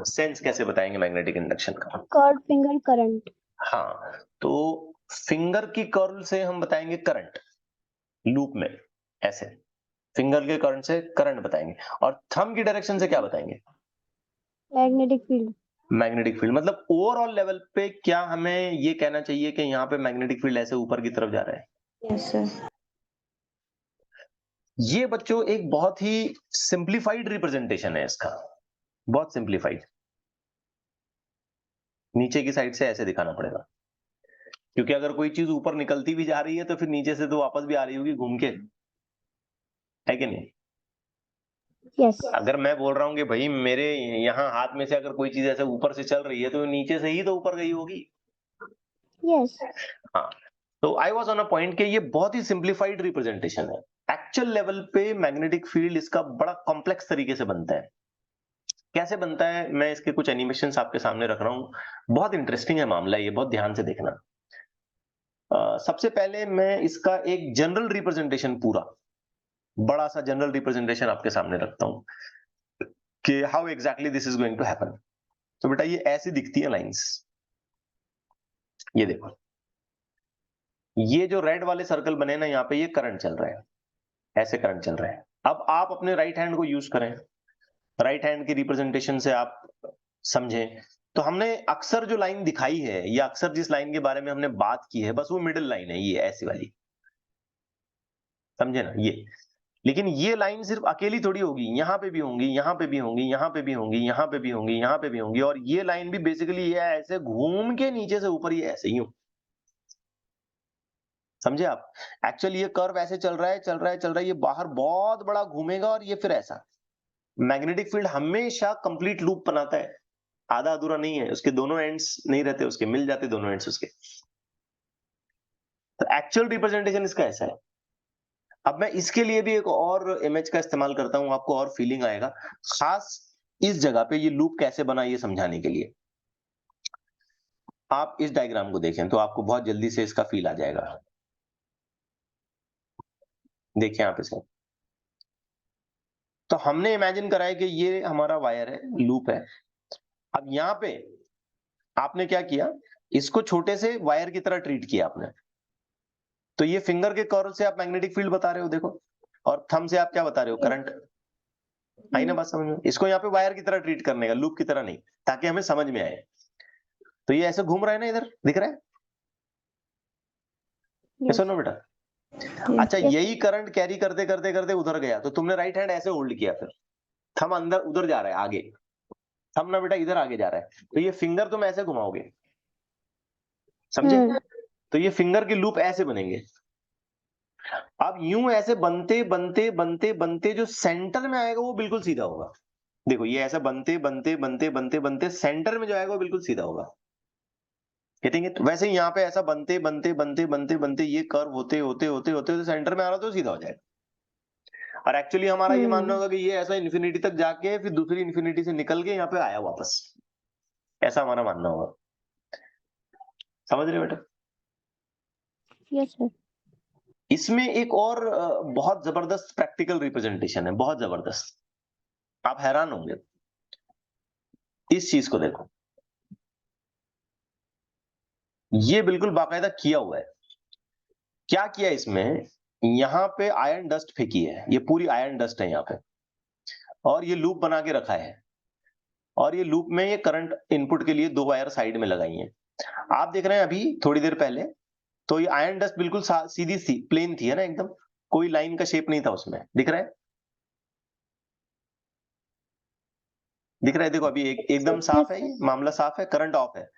सेंस कैसे बताएंगे मैग्नेटिक इंडक्शन का? Curved finger current. हाँ, तो फिंगर की कर्ल से हम बताएंगे करंट लूप में, ऐसे फिंगर के करंट से करंट बताएंगे. और थंब की डायरेक्शन से क्या बताएंगे? Magnetic field. Magnetic field. मतलब ओवरऑल लेवल पे क्या हमें ये कहना चाहिए कि यहाँ पे मैग्नेटिक फील्ड ऐसे ऊपर की तरफ जा रहा है? Yes, sir. ये बच्चों एक बहुत ही सिंप्लीफाइड रिप्रेजेंटेशन है इसका, बहुत सिंप्लीफाइड. नीचे की साइड से ऐसे दिखाना पड़ेगा, क्योंकि अगर कोई चीज ऊपर निकलती भी जा रही है तो फिर नीचे से तो वापस भी आ रही होगी घूम के, है कि नहीं? Yes. अगर मैं बोल रहा हूँ कि भाई मेरे यहाँ हाथ में से अगर कोई चीज ऐसे ऊपर से चल रही है तो नीचे से ही तो ऊपर गई होगी. Yes. हाँ, तो I was on a point कि ये बहुत ही सिंप्लीफाइड रिप्रेजेंटेशन है. एक्चुअल लेवल पे मैग्नेटिक फील्ड इसका बड़ा कॉम्प्लेक्स तरीके से बनता है. कैसे बनता है, मैं इसके कुछ एनिमेशंस आपके सामने रख रहा हूँ। बहुत इंटरेस्टिंग है मामला ये, बहुत ध्यान से देखना। सबसे पहले मैं इसका एक जनरल रिप्रेजेंटेशन, पूरा बड़ा सा जनरल रिप्रेजेंटेशन आपके सामने रखता हूँ कि how exactly this is going to happen. तो बेटा ये ऐसी दिखती है लाइंस, ये देखो, ये जो रेड वाले सर्कल बने ना यहाँ पे, ये करंट चल रहा है, ऐसे करंट चल रहा है। अब आप अपने राइट हैंड को यूज करें, राइट हैंड की रिप्रेजेंटेशन से आप समझें। तो हमने अक्सर जो लाइन दिखाई है, या अक्सर जिस लाइन के बारे में हमने बात की है, बस वो मिडिल लाइन है, ये ऐसी वाली, समझे ना ये। लेकिन ये लाइन सिर्फ अकेली थोड़ी होगी, यहाँ पे भी होंगी, यहाँ पे भी होंगी, यहाँ पे भी होंगी, यहाँ पे भी होंगी, यहाँ पे भी होंगी, और ये लाइन भी बेसिकली ये ऐसे घूम के नीचे से ऊपर ये ऐसे ही हो, समझे आप। एक्चुअली ये कर्व ऐसे चल रहा है, चल रहा है, चल रहा है, ये बाहर बहुत बड़ा घूमेगा और ये फिर ऐसा। मैग्नेटिक फील्ड हमेशा कंप्लीट लूप बनाता है, आधा अधूरा नहीं है, उसके दोनों एंड्स नहीं रहते, उसके मिल जाते दोनों एंड्स उसके। तो एक्चुअल रिप्रेजेंटेशन इसका ऐसा है। अब मैं इसके लिए भी एक और इमेज का इस्तेमाल करता हूं, आपको और फीलिंग आएगा, खास इस जगह पे ये लूप कैसे बना ये समझाने के लिए। आप इस डायग्राम को देखें तो आपको बहुत जल्दी से इसका फील आ जाएगा। देखिए आप इसे, तो हमने इमेजिन करा है कि ये हमारा वायर है, लूप है। अब यहाँ पे आपने क्या किया, इसको छोटे से वायर की तरह ट्रीट किया आपने। तो ये फिंगर के कर्व से आप मैग्नेटिक फील्ड बता रहे हो, देखो, और थंब से आप क्या बता रहे हो, करंट। आई ना बात समझ में। इसको यहाँ पे वायर की तरह ट्रीट करने का, लूप की तरह नहीं, ताकि हमें समझ में आए। तो ये ऐसे घूम रहा है ना, इधर दिख रहा है, Yes. सुनो बेटा। अच्छा, यही करंट कैरी करते करते करते उधर गया, तो तुमने राइट हैंड ऐसे होल्ड किया, फिर थंब अंदर उधर जा रहा है आगे, थंब ना बेटा इधर आगे जा रहा है, तो ये फिंगर तुम ऐसे घुमाओगे, समझे। तो ये फिंगर के लूप ऐसे बनेंगे। अब यूं ऐसे बनते बनते बनते बनते जो सेंटर में आएगा वो बिल्कुल सीधा होगा। देखो ये ऐसा बनते बनते बनते बनते बनते सेंटर में जो आएगा वो बिल्कुल सीधा होगा, गेटिंग इट। वैसे ही यहाँ पे ऐसा बनते बनते बनते बनते बनते ये कर्व होते होते होते होते होते सेंटर में आ रहा तो सीधा हो जाएगा। और एक्चुअली हमारा ये मानना होगा कि ये ऐसा इन्फिनिटी तक जाके फिर दूसरी इन्फिनिटी से निकल के यहाँ पे आया वापस, ऐसा हमारा मानना होगा। समझ रहे हो बेटा। Yes, sir. इसमें एक और बहुत जबरदस्त प्रैक्टिकल रिप्रेजेंटेशन है, बहुत जबरदस्त, आप हैरान होंगे। इस चीज को देखो, ये बिल्कुल बाकायदा किया हुआ है। क्या किया इसमें, यहाँ पे आयरन डस्ट फेंकी है, ये पूरी आयरन डस्ट है यहाँ पे, और ये लूप बना के रखा है, और ये लूप में ये करंट इनपुट के लिए दो वायर साइड में लगाई हैं। आप देख रहे हैं अभी थोड़ी देर पहले, तो ये आयरन डस्ट बिल्कुल सीधी सी प्लेन थी, है ना, एकदम कोई लाइन का शेप नहीं था उसमें, दिख रहा है, दिख रहा है। देखो अभी एकदम साफ है, ये मामला साफ है, करंट ऑफ है।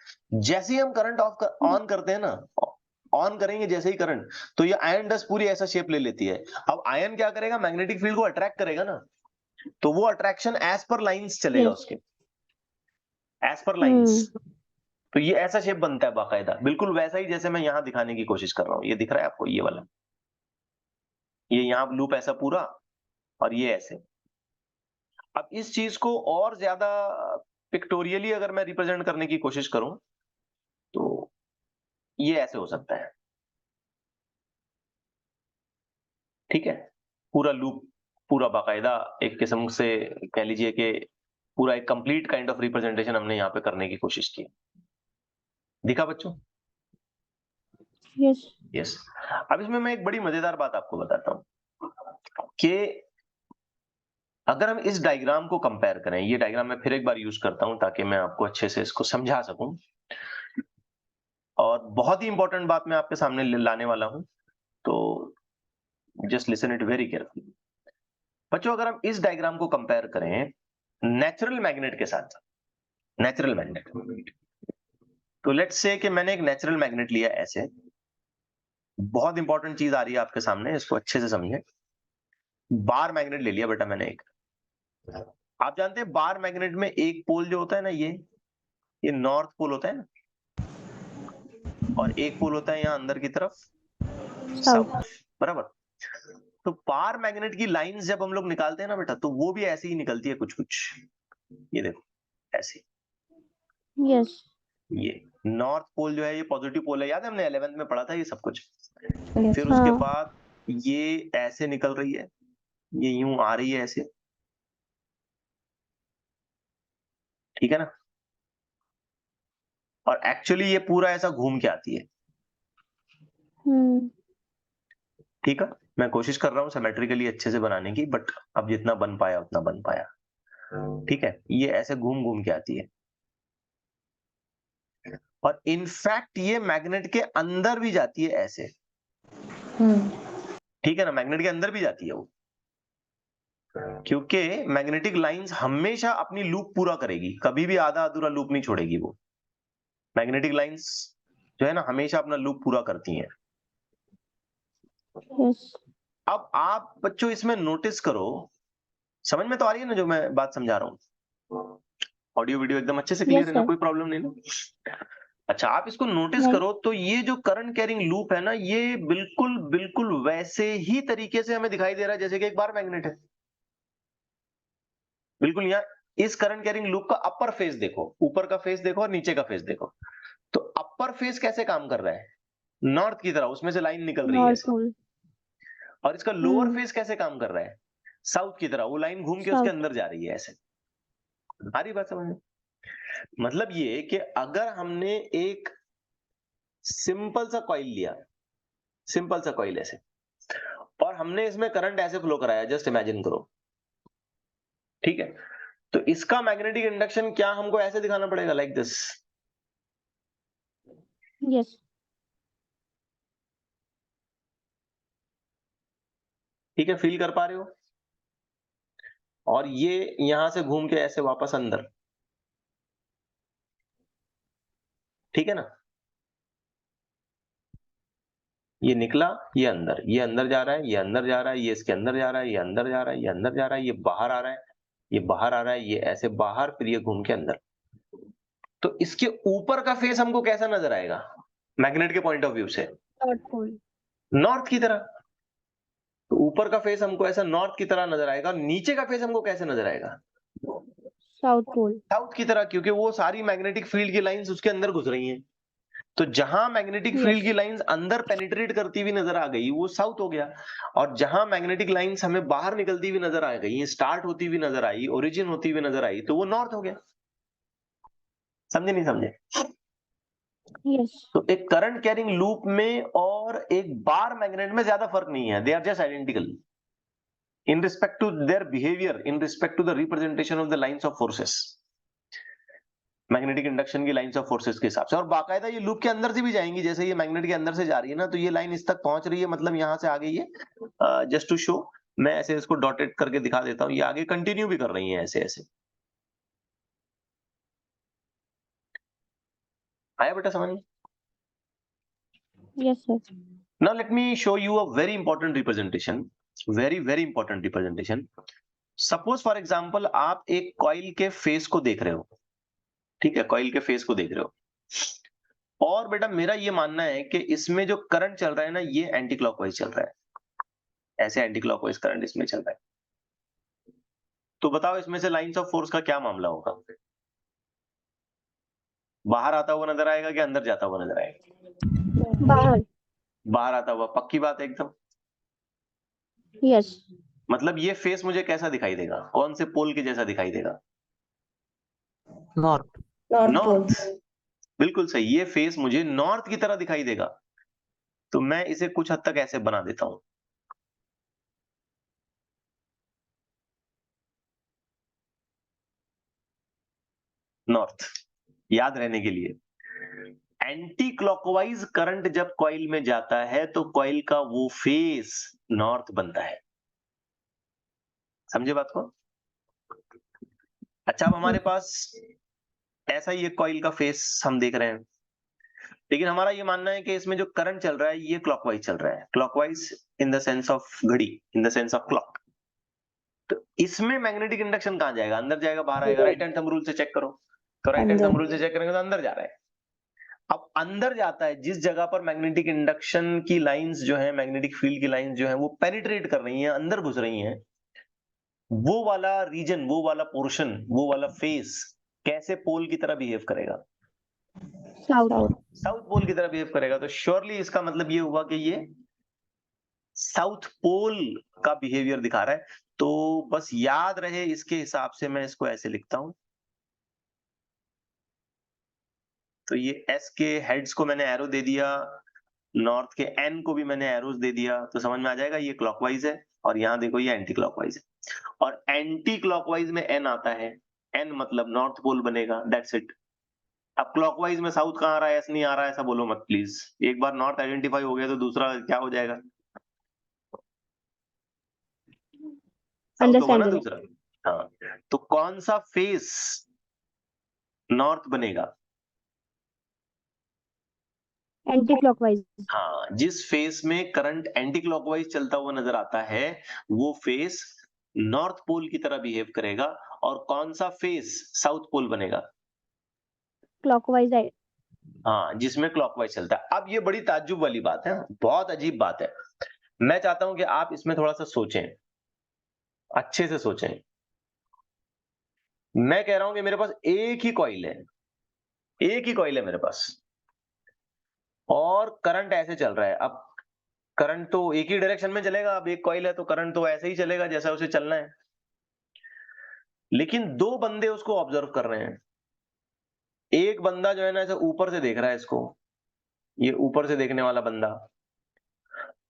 जैसे ही हम करंट ऑन करते हैं ना, ऑन करेंगे जैसे ही करंट, तो ये आयरन डस्ट पूरी ऐसा शेप ले लेती है। अब आयरन क्या करेगा, मैग्नेटिक फील्ड को अट्रैक्ट करेगा ना, तो वो अट्रैक्शन एज पर लाइंस चलेगा Yes. उसके, एज पर लाइंस। तो ये ऐसा शेप बनता है बाकायदा, बिल्कुल वैसा ही जैसे मैं यहाँ दिखाने की कोशिश कर रहा हूँ। ये दिख रहा है आपको, ये वाला, ये यहाँ लूप ऐसा पूरा, और ये ऐसे। अब इस चीज को और ज्यादा पिक्टोरियली अगर मैं रिप्रेजेंट करने की कोशिश करूं, तो ये ऐसे हो सकता है, ठीक है। पूरा लूप, पूरा बाकायदा एक किस्म से कह लीजिए कि पूरा एक कंप्लीट काइंड ऑफ रिप्रेजेंटेशन हमने यहाँ पे करने की कोशिश की। दिखा बच्चों? Yes. यस। अब इसमें मैं एक बड़ी मजेदार बात आपको बताता हूं कि अगर हम इस डायग्राम को कंपेयर करें, ये डायग्राम मैं फिर एक बार यूज करता हूं ताकि मैं आपको अच्छे से इसको समझा सकूं, और बहुत ही इंपॉर्टेंट बात मैं आपके सामने लाने वाला हूं, तो just listen it very carefully. बच्चों अगर हम इस डायग्राम को कंपेयर करें नेचुरल मैग्नेट के साथ, नेचुरल मैग्नेट, तो लेट्स से कि मैंने एक नेचुरल मैग्नेट लिया ऐसे, बहुत इंपॉर्टेंट चीज आ रही है आपके सामने, इसको अच्छे से समझें। बार मैग्नेट ले लिया बेटा मैंने एक। आप जानते हैं बार मैग्नेट में एक पोल जो होता है ना, ये नॉर्थ पोल होता है ना, और एक पोल होता है यहाँ अंदर की तरफ साउथ, बराबर। तो बार मैग्नेट की लाइंस जब हम लोग निकालते हैं ना बेटा, तो वो भी ऐसे ही निकलती है कुछ कुछ, ये देखो ऐसे, Yes. ये नॉर्थ पोल जो है ये पॉजिटिव पोल है, याद है हमने 11th में पढ़ा था ये सब कुछ। Yes. फिर उसके हाँ। बाद ये ऐसे निकल रही है, ये यूं आ रही है ऐसे, ठीक है ना, और एक्चुअली ये पूरा ऐसा घूम के आती है, ठीक है। मैं कोशिश कर रहा हूँ सिमेट्रिकली अच्छे से बनाने की, बट अब जितना बन पाया उतना बन पाया, ठीक है। ये ऐसे घूम घूम के आती है, और इनफैक्ट ये मैग्नेट के अंदर भी जाती है ऐसे, ठीक है ना, मैग्नेट के अंदर भी जाती है वो, क्योंकि मैग्नेटिक लाइंस हमेशा अपनी लूप पूरा करेगी, कभी भी आधा अधूरा लूप नहीं छोड़ेगी वो। मैग्नेटिक लाइंस जो है ना हमेशा अपना लूप पूरा करती हैं। Yes. अब आप बच्चों इसमें नोटिस करो, समझ में तो आ रही है ना जो मैं बात समझा रहा हूँ? ऑडियो वीडियो एकदम अच्छे से क्लियर Yes, है ना, sir. कोई प्रॉब्लम नहीं ना? अच्छा, आप इसको नोटिस नहीं। करो तो ये जो करंट कैरिंग लूप है ना, ये बिल्कुल बिल्कुल वैसे ही तरीके से हमें दिखाई दे रहा है जैसे कि एक बार मैग्नेट है। बिल्कुल, यहाँ इस करंट कैरिंग लूप का अपर फेस देखो, ऊपर का फेस देखो और नीचे का फेस देखो। तो अपर फेस कैसे काम कर रहा है? नॉर्थ की तरह, उसमें से लाइन निकल रही है North ऐसे। pole. और इसका लोअर फेस कैसे काम कर रहा है? साउथ की तरह, वो लाइन घूम के उसके South. अंदर जा रही है ऐसे। आ रही बात समझ में? मतलब ये कि अगर हमने एक सिंपल सा कॉइल लिया, सिंपल सा कॉइल ऐसे, और हमने इसमें करंट ऐसे फ्लो कराया, जस्ट इमेजिन करो, ठीक है। तो इसका मैग्नेटिक इंडक्शन क्या हमको ऐसे दिखाना पड़ेगा, लाइक दिस। Yes. ठीक है, फील कर पा रहे हो? और ये यहां से घूम के ऐसे वापस अंदर, ठीक है ना, ये निकला, ये अंदर जा रहा है, ये अंदर जा रहा है, ये इसके अंदर जा रहा है, ये अंदर जा रहा है, ये अंदर जा रहा है, ये बाहर आ रहा है, ये बाहर आ रहा है, ये ऐसे बाहर, फिर ये घूम के अंदर। तो इसके ऊपर का फेस हमको कैसा नजर आएगा मैग्नेट के पॉइंट ऑफ व्यू से? North pole. नॉर्थ की तरह। तो ऊपर का फेस हमको ऐसा नॉर्थ की तरह नजर आएगा, नीचे का फेस हमको कैसे नजर आएगा? South pole. साउथ की तरह, क्योंकि वो सारी मैग्नेटिक फील्ड की लाइंस उसके अंदर घुस रही हैं। तो जहां मैग्नेटिक Yes. फील्ड की लाइंस अंदर पेनिट्रेट करती हुई नजर आ गई, वो साउथ हो गया। और जहां मैग्नेटिक लाइंस हमें बाहर निकलती हुई नजर आ गई, स्टार्ट होती हुई नजर आई, ओरिजिन होती हुई नजर आई, तो वो नॉर्थ हो गया। समझे नहीं समझे? Yes. तो एक करंट कैरिंग लूप में और एक बार मैग्नेट में ज्यादा फर्क नहीं है, they are just identical in respect to their behavior, in respect to the representation of the lines of forces, magnetic induction की लाइंस ऑफ फोर्सेस के हिसाब से। और बाकायदा ये लूप के अंदर से भी जाएंगी, जैसे ये मैग्नेट के अंदर से जा रही है ना, तो ये लाइन इस तक पहुंच रही है, मतलब यहां से आ गई है। जस्ट टू शो, मैं ऐसे इसको डॉटेड करके दिखा देता हूँ, ये आगे कंटिन्यू भी कर रही है ऐसे ऐसे। आया बेटा समझ में? Yes, sir. Now let me show you a very important representation, very important representation. Suppose for example आप एक कॉइल के फेस को देख रहे हो, ठीक है, कॉइल के फेस को देख रहे हो, और बेटा मेरा ये मानना है कि इसमें जो करंट चल रहा है ना, ये एंटी क्लॉकवाइज चल रहा है, ऐसे एंटी क्लॉकवाइज करंट इसमें चल रहा है। तो बताओ इसमें से लाइंस ऑफ फोर्स का क्या मामला होगा? बाहर आता हुआ नजर आएगा कि अंदर जाता हुआ नजर आएगा? बाहर. बाहर आता हुआ, पक्की बात है एकदम। Yes. मतलब ये फेस मुझे कैसा दिखाई देगा, कौन से पोल के जैसा दिखाई देगा? North. North pole. नॉर्थ। बिल्कुल सही, ये फेस मुझे नॉर्थ की तरह दिखाई देगा। तो मैं इसे कुछ हद तक ऐसे बना देता हूं, नॉर्थ, याद रहने के लिए। एंटी क्लॉकवाइज करंट जब कॉइल में जाता है तो कॉइल का वो फेस नॉर्थ बनता है। समझे बात को? अच्छा, अब हमारे पास ऐसा ही एक कॉइल का फेस हम देख रहे हैं, लेकिन हमारा ये मानना है कि इसमें जो करंट चल रहा है ये क्लॉकवाइज चल रहा है, clockwise in the sense of घड़ी, in the sense of clock. तो इसमें मैग्नेटिक इंडक्शन कहां जाएगा? अंदर जाएगा, बाहर आएगा? राइट हैंड थंब रूल से चेक करो। तो राइट हैंड थंब रूल से चेक करेंगे तो अंदर जा रहा है। अब अंदर जाता है जिस जगह पर मैग्नेटिक इंडक्शन की लाइंस जो है, मैग्नेटिक फील्ड की लाइंस जो है वो पेनिट्रेट कर रही हैं, अंदर घुस रही हैं, वो वाला रीजन, वो वाला पोर्शन, वो वाला फेस कैसे पोल की तरह बिहेव करेगा? South. South. साउथ पोल की तरह बिहेव करेगा। तो श्योरली इसका मतलब ये हुआ कि ये साउथ पोल का बिहेवियर दिखा रहा है। तो बस याद रहे, इसके हिसाब से मैं इसको ऐसे लिखता हूं। तो ये एस के हेड्स को मैंने एरो दे दिया, नॉर्थ के एन को भी मैंने एरोज दे दिया, तो समझ में आ जाएगा ये क्लॉकवाइज है, और यहाँ देखो ये एंटी क्लॉकवाइज है। और एंटी क्लॉकवाइज में एन आता है, एन मतलब नॉर्थ पोल बनेगा, दैट्स इट। अब क्लॉकवाइज में साउथ कहाँ आ रहा है, एस नहीं आ रहा है, ऐसा बोलो मत प्लीज। एक बार नॉर्थ आइडेंटिफाई हो गया तो दूसरा क्या हो जाएगा? साउथ होगा ना Understandable. दूसरा। हाँ, तो कौन सा फेस नॉर्थ बनेगा? Anti-clockwise. हाँ, जिस फेस में करंट एंटी क्लॉकवाइज चलता हुआ नजर आता है वो फेस नॉर्थ पोल की तरह बिहेव करेगा। और कौन सा फेस साउथ पोल बनेगा? Clockwise. हाँ, जिसमें क्लॉकवाइज चलता है। अब ये बड़ी ताज्जुब वाली बात है, बहुत अजीब बात है। मैं चाहता हूं कि आप इसमें थोड़ा सा सोचें, अच्छे से सोचें। मैं कह रहा हूं कि मेरे पास एक ही कॉइल है, एक ही कॉइल है मेरे पास, और करंट ऐसे चल रहा है। अब करंट तो एक ही डायरेक्शन में चलेगा, अब एक कॉइल है तो करंट तो ऐसे ही चलेगा जैसा उसे चलना है। लेकिन दो बंदे उसको ऑब्जर्व कर रहे हैं। एक बंदा जो है ना ऐसे ऊपर से देख रहा है इसको, ये ऊपर से देखने वाला बंदा,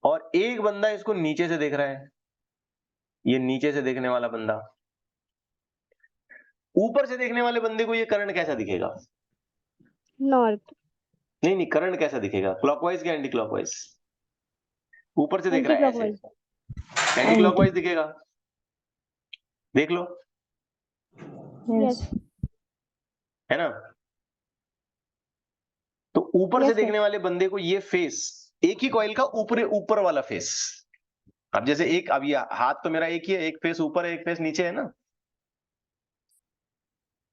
और एक बंदा इसको नीचे से देख रहा है, ये नीचे से देखने वाला बंदा। ऊपर से देखने वाले बंदे को ये करंट कैसा दिखेगा? North. नहीं नहीं, करंट कैसा दिखेगा? क्लॉकवाइज क्या एंटी क्लॉकवाइज? ऊपर से देख रहा है ऐसे, Anti-clockwise. एंटी क्लॉकवाइज दिखेगा। देख लो, Yes. Yes. है ना? तो ऊपर से Yes, sir. देखने वाले बंदे को ये फेस, एक ही कॉइल का ऊपर वाला फेस। अब जैसे एक, अब ये हाथ तो मेरा एक ही है, एक फेस ऊपर है एक फेस नीचे है ना,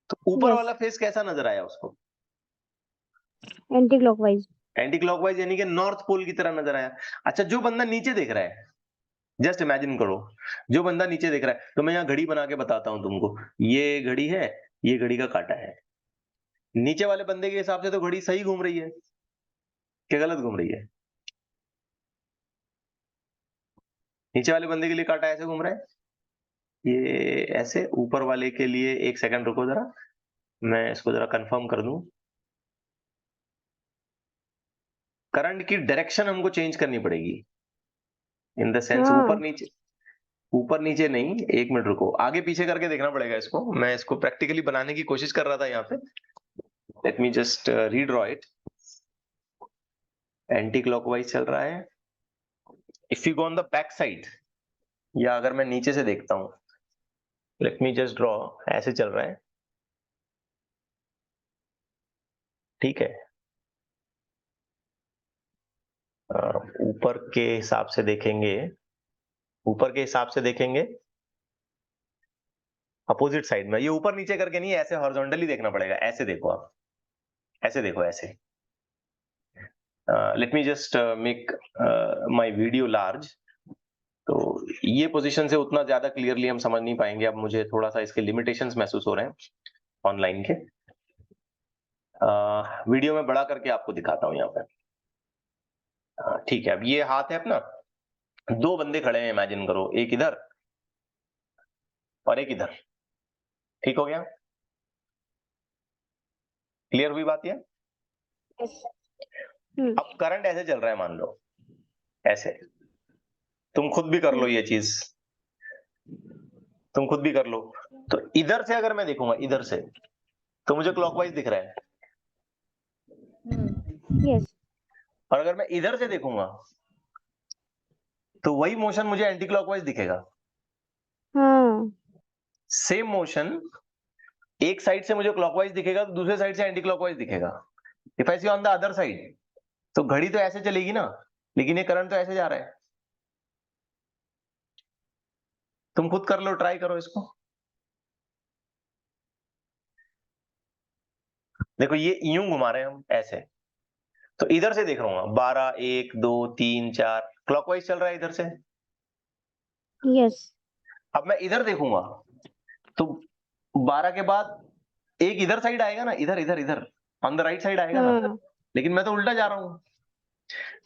तो ऊपर Yes. वाला फेस कैसा नजर आया उसको? Anti-clockwise. एंटी क्लॉकवाइज, यानी कि नॉर्थ पोल की तरह नजर आया। अच्छा, जो बंदा नीचे देख रहा है, जस्ट इमेजिन करो, जो बंदा नीचे देख रहा है, तो मैं यहाँ घड़ी बना के बताता हूं तुमको। ये घड़ी है, ये घड़ी का कांटा है। नीचे वाले बंदे के हिसाब से तो घड़ी सही घूम रही है, क्या गलत घूम रही है? नीचे वाले बंदे के लिए कांटा ऐसे घूम रहा है, ये ऐसे। ऊपर वाले के लिए एक सेकंड रुको जरा, मैं इसको जरा कंफर्म कर दूं। करंट की डायरेक्शन हमको चेंज करनी पड़ेगी, इन द सेंस हाँ. ऊपर नीचे नहीं। एक मिनट रुको, आगे पीछे करके देखना पड़ेगा इसको। मैं इसको प्रैक्टिकली बनाने की कोशिश कर रहा था यहाँ पे। Let me just redraw it. Anti clockwise चल रहा है। If you go on the back side, या अगर मैं नीचे से देखता हूं, लेट मी जस्ट ड्रॉ, ऐसे चल रहा है, ठीक है। ऊपर के हिसाब से देखेंगे, ऊपर के हिसाब से देखेंगे अपोजिट साइड में, ये ऊपर नीचे करके नहीं, ऐसे हॉरिजॉन्टली देखना पड़ेगा। ऐसे देखो आप, ऐसे देखो, ऐसे। Let me just make my video large. तो ये पोजीशन से उतना ज्यादा क्लियरली हम समझ नहीं पाएंगे, अब मुझे थोड़ा सा इसके लिमिटेशंस महसूस हो रहे हैं ऑनलाइन के। वीडियो में बड़ा करके आपको दिखाता हूं यहाँ पे। ठीक है, अब ये हाथ है अपना, दो बंदे खड़े हैं, इमेजिन करो, एक इधर और एक इधर। ठीक हो गया? क्लियर हुई बात ये? Yes. अब करंट ऐसे चल रहा है, मान लो ऐसे। तुम खुद भी कर लो ये चीज, तुम खुद भी कर लो। तो इधर से अगर मैं देखूंगा, इधर से, तो मुझे क्लॉकवाइज दिख रहा है। Yes. और अगर मैं इधर से देखूंगा तो वही मोशन मुझे एंटी क्लॉकवाइज दिखेगा। हाँ. सेम मोशन एक साइड से मुझे क्लॉकवाइज दिखेगा तो दूसरे साइड से एंटी क्लॉकवाइज दिखेगा। If I see on the other side, तो घड़ी तो ऐसे चलेगी ना, लेकिन ये करंट तो ऐसे जा रहा है। तुम खुद कर लो, ट्राई करो इसको। देखो ये यूं घुमा रहे हैं हम ऐसे, तो इधर से देख रहा हूं 12 1 2 3 4 क्लॉकवाइज चल रहा है इधर से। Yes. अब मैं इधर देखूंगा तो 12 के बाद एक इधर साइड आएगा ना, इधर इधर इधर ऑन द राइट साइड आएगा ना, हाँ लेकिन मैं तो उल्टा जा रहा हूं।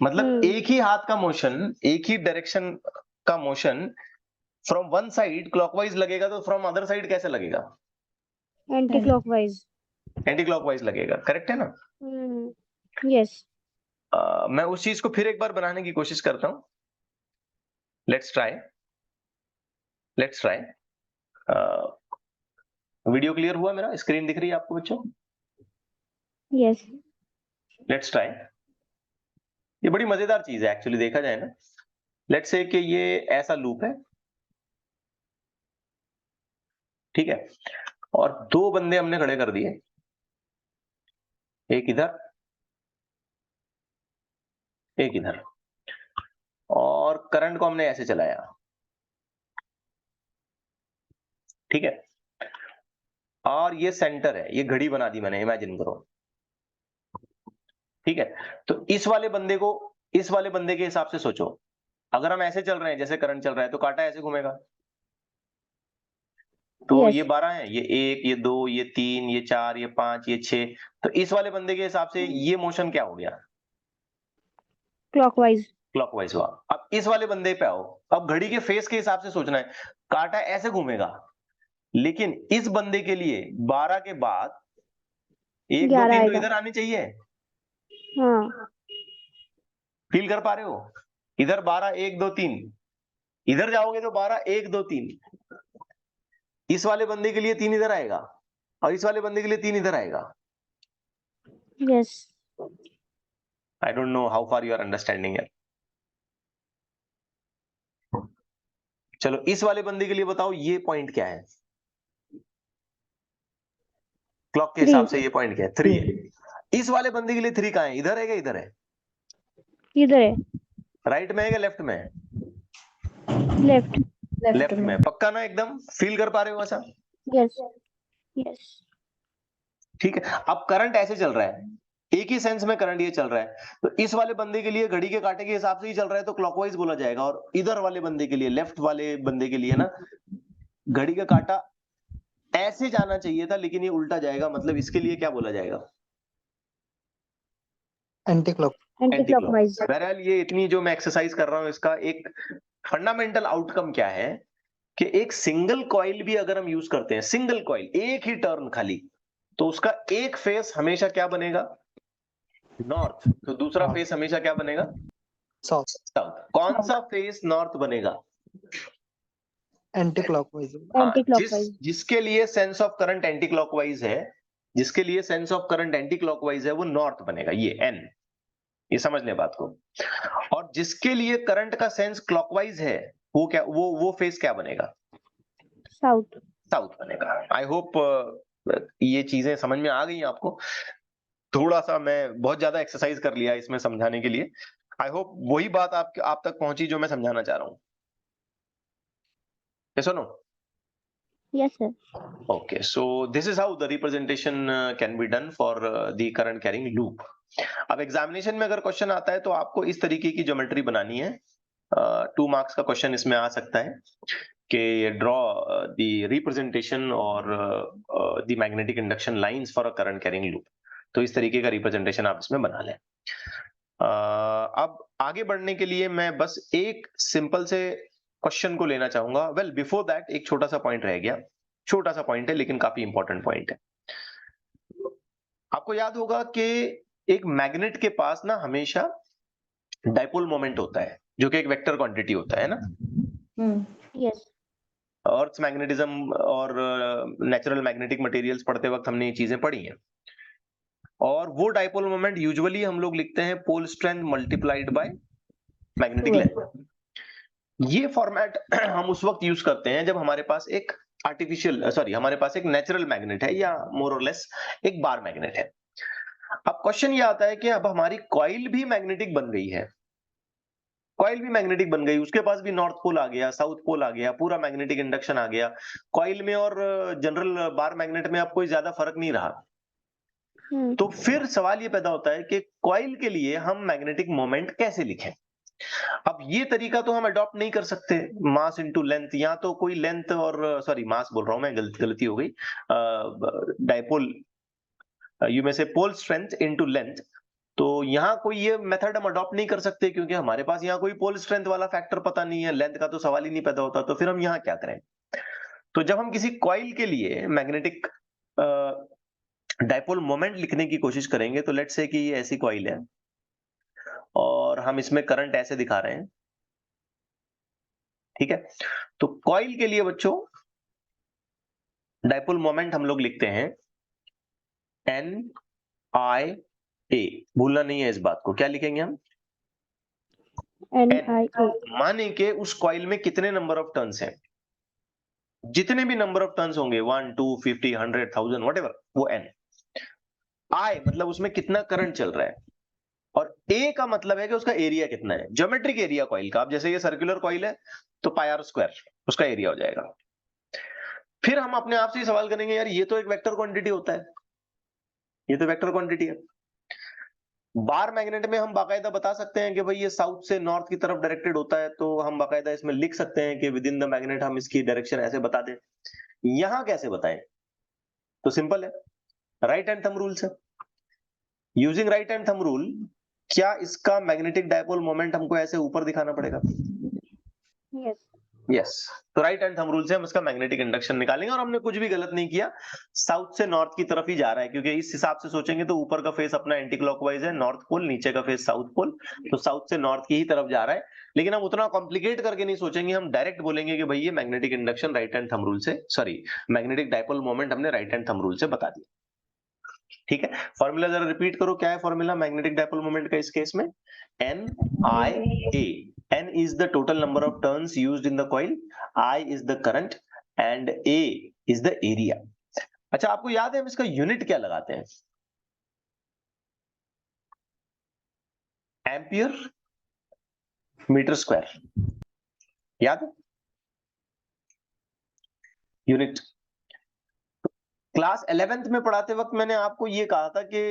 मतलब एक ही हाथ का मोशन, एक ही डायरेक्शन का motion from one side clockwise लगेगा तो फ्रॉम अदर साइड कैसे लगेगा? Anti clockwise. एंटी क्लॉकवाइज लगेगा, करेक्ट है ना? यस। मैं उस चीज को फिर एक बार बनाने की कोशिश करता हूं। Let's try, let's try. Video clear हुआ मेरा? स्क्रीन दिख रही है आपको बच्चों? यस। Let's try. ये बड़ी मजेदार चीज है एक्चुअली, देखा जाए ना। लेट्स से कि ये ऐसा लूप है, ठीक है, और दो बंदे हमने खड़े कर दिए, एक इधर एक इधर, और करंट को हमने ऐसे चलाया, ठीक है, और ये सेंटर है, ये घड़ी बना दी मैंने, इमेजिन करो, ठीक है। तो इस वाले बंदे को, इस वाले बंदे के हिसाब से सोचो, अगर हम ऐसे चल रहे हैं जैसे करंट चल रहा है तो कांटा ऐसे घूमेगा। तो Yes. ये 12 है, ये 1, ये 2, ये 3, ये 4, ये 5, ये 6, तो इस वाले बंदे के हिसाब से ये मोशन क्या हो गया? क्लॉकवाइज। क्लॉकवाइज हुआ। अब इस वाले बंदे पे आओ, अब घड़ी के फेस के हिसाब से सोचना है, कांटा ऐसे घूमेगा, लेकिन इस बंदे के लिए 12 के बाद 1, 2, 11 3 तो आएगा। इधर आनी चाहिए। हाँ। फील कर पा रहे हो? इधर 12, 1, 2, 3, इधर जाओगे तो 12, 1, 2, 3, इस वाले बंदे के लिए 3 इधर आएगा, और इस वाले बंदे के लिए 3 इधर आएगा। Yes. I don't know how far you are understanding it. चलो इस वाले बंदे के लिए बताओ ये पॉइंट क्या है? क्लॉक के हिसाब से ये पॉइंट क्या है? 3 है। इस वाले बंदे के लिए 3 कहां है? इधर है क्या इधर है? इधर है। राइट में है क्या लेफ्ट में है? लेफ्ट। लेफ्ट में। पक्का ना? एकदम फील कर पा रहे हो ऐसा? यस। यस। ठीक है। अब करंट ऐसे चल रहा है, एक ही सेंस में करंट ये चल रहा है, तो इस वाले बंदे के लिए घड़ी के कांटे के हिसाब से ही चल रहा है तो क्लॉकवाइज बोला जाएगा, और इधर वाले बंदे के लिए, लेफ्ट वाले बंदे के लिए ना, घड़ी का कांटा ऐसे जाना चाहिए था लेकिन ये उल्टा जाएगा, मतलब इसके लिए क्या बोला जाएगा? Anti clock. Anti clockwise. बहरहाल ये इतनी जो मैं एक्सरसाइज कर रहा हूं, इसका एक फंडामेंटल आउटकम क्या है कि एक सिंगल कॉइल भी अगर हम यूज करते हैं, सिंगल कॉइल, एक ही टर्न खाली, तो उसका एक फेस हमेशा क्या बनेगा? नॉर्थ। तो दूसरा फेस हमेशा क्या बनेगा? साउथ। साउथ। कौन सा फेस नॉर्थ बनेगा? Anti clockwise. Anti clockwise. जिसके लिए sense of current anti clockwise है, जिसके लिए sense of current anti clockwise है, वो नॉर्थ बनेगा, ये एन। ये समझ ले बात को। और जिसके लिए करंट का सेंस क्लॉकवाइज है, वो क्या, वो फेस क्या बनेगा? साउथ। साउथ बनेगा। आई होप ये चीजें समझ में आ गई आपको। थोड़ा सा मैं बहुत ज्यादा एक्सरसाइज कर लिया इसमें समझाने के लिए। आई होप वही बात आप तक पहुंची जो मैं समझाना चाह रहा हूं। Yes or no? Yes sir. Okay, so this is how the representation can be done for the current carrying loop. अब एग्जामिनेशन में अगर क्वेश्चन आता है तो आपको इस तरीके की ज्योमेट्री बनानी है। 2 मार्क्स का क्वेश्चन इसमें आ सकता है कि ड्रॉ द रिप्रेजेंटेशन और the magnetic induction lines for a current carrying loop. तो इस तरीके का रिप्रेजेंटेशन आप इसमें बना लें। अब आगे बढ़ने के लिए मैं बस एक सिंपल से क्वेश्चन को लेना चाहूंगा। वेल बिफोर दैट एक छोटा सा पॉइंट रह गया, छोटा सा पॉइंट है लेकिन काफी इंपॉर्टेंट पॉइंट है। आपको याद होगा कि एक मैग्नेट के पास ना हमेशा डाइपोल मोमेंट होता है, जो कि एक वेक्टर क्वांटिटी होता है ना। यस। अर्थ मैग्नेटिज्म और नेचुरल मैग्नेटिक मटेरियल्स पढ़ते वक्त हमने ये चीजें पढ़ी हैं। और वो डाइपोल मोमेंट यूजुअली हम लोग लिखते हैं pole strength multiplied by magnetic length. ये फॉर्मेट हम उस वक्त यूज करते हैं जब हमारे पास एक हमारे पास एक नेचुरल मैग्नेट है या मोर और लेस एक बार मैग्नेट है। अब क्वेश्चन ये आता है कि अब हमारी कॉइल भी मैग्नेटिक बन गई है, कॉइल भी मैग्नेटिक बन गई, उसके पास भी नॉर्थ पोल आ गया, साउथ पोल आ गया, पूरा मैग्नेटिक इंडक्शन आ गया। कॉइल में और जनरल बार मैग्नेट में अब कोई ज्यादा फर्क नहीं रहा। तो फिर सवाल ये पैदा होता है कि कॉइल के लिए हम मैग्नेटिक मोमेंट कैसे लिखें? अब ये तरीका तो हम अडॉप्ट नहीं कर सकते, मास इनटू लेंथ, या तो कोई लेंथ और सॉरी मास बोल रहा हूं मैं, गलती हो गई, डायपोल यू में से पोल स्ट्रेंथ इनटू लेंथ। तो यहाँ कोई ये मेथड हम अडॉप्ट नहीं कर सकते क्योंकि हमारे पास यहाँ कोई पोल स्ट्रेंथ वाला फैक्टर पता नहीं है, लेंथ का तो सवाल ही नहीं पैदा होता, तो फिर हम यहाँ क्या करें? तो जब हम किसी कॉइल के लिए मैग्नेटिक डायपोल मोमेंट लिखने की कोशिश करेंगे, तो लेट्स से कि ये ऐसी कॉइल है और हम इसमें करंट ऐसे दिखा रहे हैं, ठीक है? तो कॉइल के लिए बच्चों डायपोल मोमेंट हम लोग लिखते हैं एन आई ए, भूलना नहीं है इस बात को। क्या लिखेंगे हम? NIA. माने के उस कॉइल में कितने नंबर ऑफ टर्न्स हैं, जितने भी नंबर ऑफ टर्न्स होंगे 1 2 50 100 1000 व्हाटएवर, वो एन। आई मतलब उसमें कितना करंट चल रहा है, और ए का मतलब है कि उसका एरिया कितना है, ज्योमेट्रिक एरिया कॉइल का। अब जैसे ये सर्कुलर कॉइल है तो पाई आर स्क्वायर उसका एरिया हो जाएगा। फिर हम अपने आप से ही सवाल करेंगे, यार ये तो एक वेक्टर क्वांटिटी होता है, ये तो वेक्टर क्वांटिटी है। बार मैग्नेट में हम बाकायदा बता सकते हैं कि भाई ये साउथ से नॉर्थ की तरफ डायरेक्टेड होता है, तो हम बाकायदा इसमें लिख सकते हैं कि विद इन द मैग्नेट हम इसकी डायरेक्शन ऐसे बता दें। यहां कैसे बताएं? तो सिंपल है, राइट हैंड थंब रूल से। Using right hand thumb rule, क्या इसका मैग्नेटिक डायपोल मोमेंट हमको ऐसे ऊपर दिखाना पड़ेगा? Yes. यस। तो राइट हैंड थंब रूल से हम इसका मैग्नेटिक इंडक्शन निकालेंगे, और हमने कुछ भी गलत नहीं किया, साउथ से नॉर्थ की तरफ ही जा रहा है, क्योंकि इस हिसाब से सोचेंगे तो ऊपर का फेस अपना एंटी क्लॉकवाइज है, नॉर्थ पोल, नीचे का फेस साउथ पोल, तो साउथ से नॉर्थ की ही तरफ जा रहा है। लेकिन हम उतना कॉम्प्लिकेट करके नहीं सोचेंगे, हम डायरेक्ट बोलेंगे कि भाई ये magnetic induction right hand thumb rule से, सॉरी मैग्नेटिक डायपोल मोमेंट हमने राइट हैंड थंब रूल से बता दिया। ठीक है, फॉर्मूला जरा रिपीट करो, क्या है फॉर्मूला मैग्नेटिक डायपोल मोमेंट का इस केस में? N I A. N is the total number of turns used in the coil, I is the current and A is the area. अच्छा, आपको याद है हम इसका यूनिट क्या लगाते हैं? एम्पियर मीटर स्क्वायर, याद है? यूनिट क्लास 11th में पढ़ाते वक्त मैंने आपको ये कहा था कि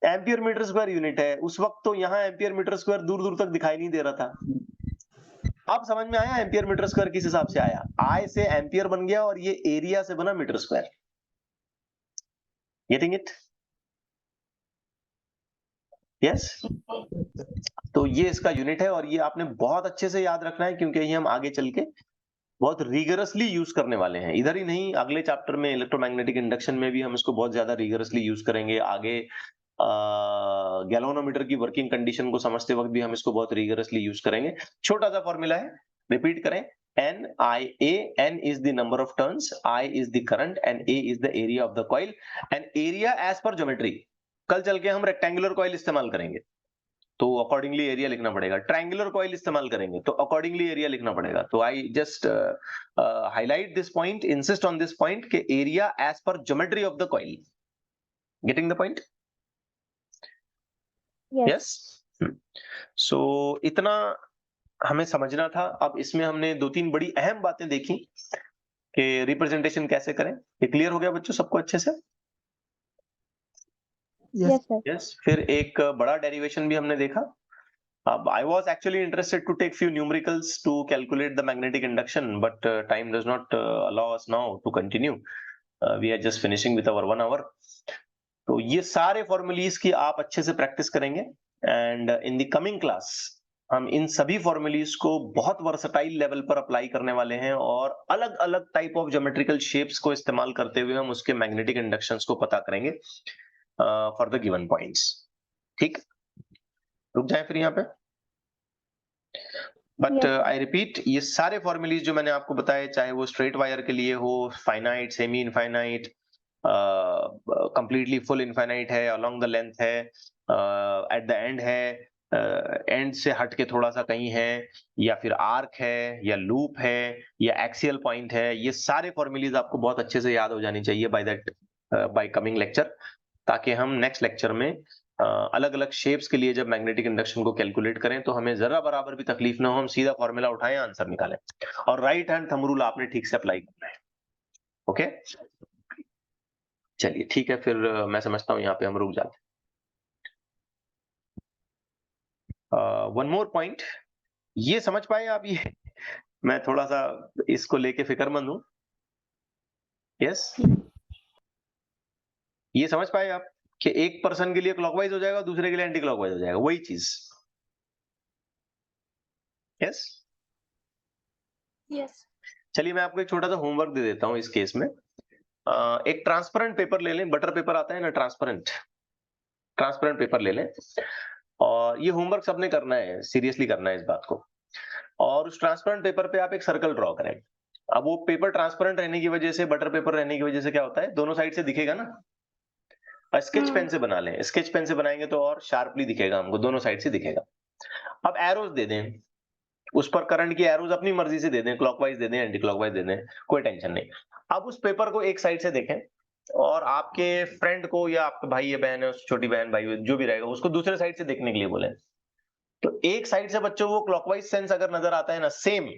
एम्पियर मीटर स्क्वायर यूनिट है। उस वक्त तो यहाँ एम्पियर मीटर स्क्वायर दूर दूर तक दिखाई नहीं दे रहा था। अब समझ में आया एम्पियर मीटर स्क्वायर किस हिसाब से आया? आई से एम्पियर बन गया और ये एरिया से बना metre square. Getting it? Yes. तो ये इसका यूनिट है, और ये आपने बहुत अच्छे से याद रखना है, क्योंकि ये हम आगे चल के बहुत रिगरसली यूज करने वाले हैं। इधर ही नहीं, अगले चैप्टर में इलेक्ट्रोमैग्नेटिक इंडक्शन में भी हम इसको बहुत ज्यादा रिगरसली यूज करेंगे। आगे गैल्वेनोमीटर की वर्किंग कंडीशन को समझते वक्त भी हम इसको बहुत रिगरसली यूज करेंगे। छोटा सा फॉर्मूला है, रिपीट करें, N I A. N is the number of turns, I is the current and A is the area of the coil, and area as per geometry. कल चल के हम रेक्टेंगुलर कॉइल इस्तेमाल करेंगे तो अकॉर्डिंगली एरिया लिखना पड़ेगा, ट्रायंगुलर कॉइल इस्तेमाल करेंगे तो अकॉर्डिंगली एरिया लिखना पड़ेगा। तो I just highlight this point, insist on this point कि area as per geometry of the coil. Getting the point? Yes. Yes. So इतना हमें समझना था। अब इसमें हमने 2-3 बड़ी अहम बातें देखी कि रिप्रेजेंटेशन कैसे करें। ये क्लियर हो गया बच्चों सबको अच्छे से? Yes. Yes, sir. यस। फिर एक बड़ा डेरिवेशन भी हमने देखा। I was actually interested to take few numericals to calculate the magnetic induction, but time does not allow us now to continue. We are just finishing with our 1 hour. तो ये सारे फॉर्मूलीज की आप अच्छे से प्रैक्टिस करेंगे, and in the coming class हम इन सभी फॉर्मूलीज को बहुत वर्सटाइल लेवल पर अप्लाई करने वाले हैं, और अलग अलग टाइप ऑफ ज्योमेट्रिकल शेप्स को इस्तेमाल करते हुए हम उसके मैग्नेटिक इंडक्शंस को पता करेंगे फॉर द गिवन पॉइंट्स। ठीक, रुक जाए फिर यहाँ पे। But Yes, sir. I repeat, ये सारे फॉर्मूलीज जो मैंने आपको बताए, चाहे वो स्ट्रेट वायर के लिए हो, finite, semi infinite, completely full infinite है, अलोंग द लेंथ है, एट द एंड है, एंड से हट के थोड़ा सा कहीं है, या फिर आर्क है, या लूप है, या एक्सियल पॉइंट है, ये सारे फॉर्मूलीज आपको बहुत अच्छे से याद हो जानी चाहिए बाय कमिंग लेक्चर, ताकि हम नेक्स्ट लेक्चर में अलग अलग शेप्स के लिए जब मैग्नेटिक इंडक्शन को कैलकुलेट करें तो हमें जरा बराबर भी तकलीफ ना हो, हम सीधा फॉर्मूला उठाएं, आंसर निकालें, और राइट हैंड थंब रूल आपने ठीक से अप्लाई करना है। ओके, चलिए ठीक है, फिर मैं समझता हूं यहाँ पे हम रुक जाते हैं। वन मोर पॉइंट ये समझ पाए आप ये? मैं थोड़ा सा इसको लेके फिक्रमंद हूँ। यस, ये समझ पाए आप कि एक पर्सन के लिए क्लॉकवाइज हो जाएगा, दूसरे के लिए एंटी क्लॉकवाइज हो जाएगा, वही चीज। Yes, Yes. चलिए मैं आपको एक छोटा सा होमवर्क दे देता हूँ इस केस में। एक ट्रांसपेरेंट पेपर ले लें, बटर पेपर आता है ना, ट्रांसपेरेंट पेपर ले लें, और ये होमवर्क सबने करना है, सीरियसली करना है इस बात को। और उस ट्रांसपेरेंट पेपर पे आप एक सर्कल ड्रॉ करें। अब वो पेपर ट्रांसपेरेंट रहने की वजह से, बटर पेपर रहने की वजह से क्या होता है, दोनों साइड से दिखेगा ना। स्केच पेन से बना लें, स्केच पेन से बनाएंगे तो और शार्पली दिखेगा हमको, दोनों साइड से दिखेगा। अब एरोज दे दें, उस पर करंट की एरोज अपनी मर्जी से दे दें, क्लॉकवाइज दे दें, एंटी क्लॉकवाइज दे दें, कोई टेंशन नहीं। अब उस पेपर को एक साइड से देखें, और आपके फ्रेंड को या आपके भाई या बहन है, छोटी बहन भाई जो भी रहेगा, उसको दूसरे साइड से देखने के लिए बोले। तो एक साइड से बच्चों को क्लॉकवाइज सेंस अगर नजर आता है ना, सेम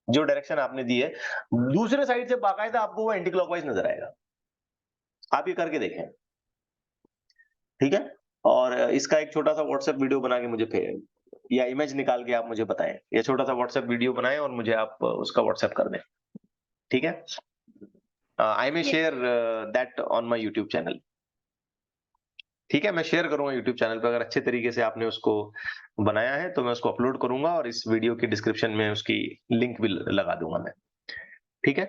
जो डायरेक्शन आपने दी है, दूसरे साइड से बाकायदा आपको वो एंटी क्लॉकवाइज नजर आएगा। आप ये करके देखें, ठीक है? और इसका एक छोटा सा व्हाट्सएप वीडियो बना के मुझे भेज, या इमेज निकाल के आप मुझे बताएं, या छोटा सा व्हाट्सएप वीडियो बनाएं और मुझे आप उसका व्हाट्सएप कर दें, ठीक है? आई मे Yes. Share that on my YouTube channel, ठीक है? मैं शेयर करूंगा यूट्यूब चैनल पे, अगर अच्छे तरीके से आपने उसको बनाया है तो मैं उसको अपलोड करूंगा, और इस वीडियो के डिस्क्रिप्शन में उसकी लिंक भी लगा दूंगा मैं, ठीक है?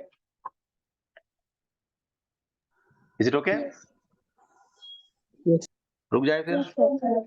Is it okay? Yes. Yes. रुक जाए फिर? Yes, sir.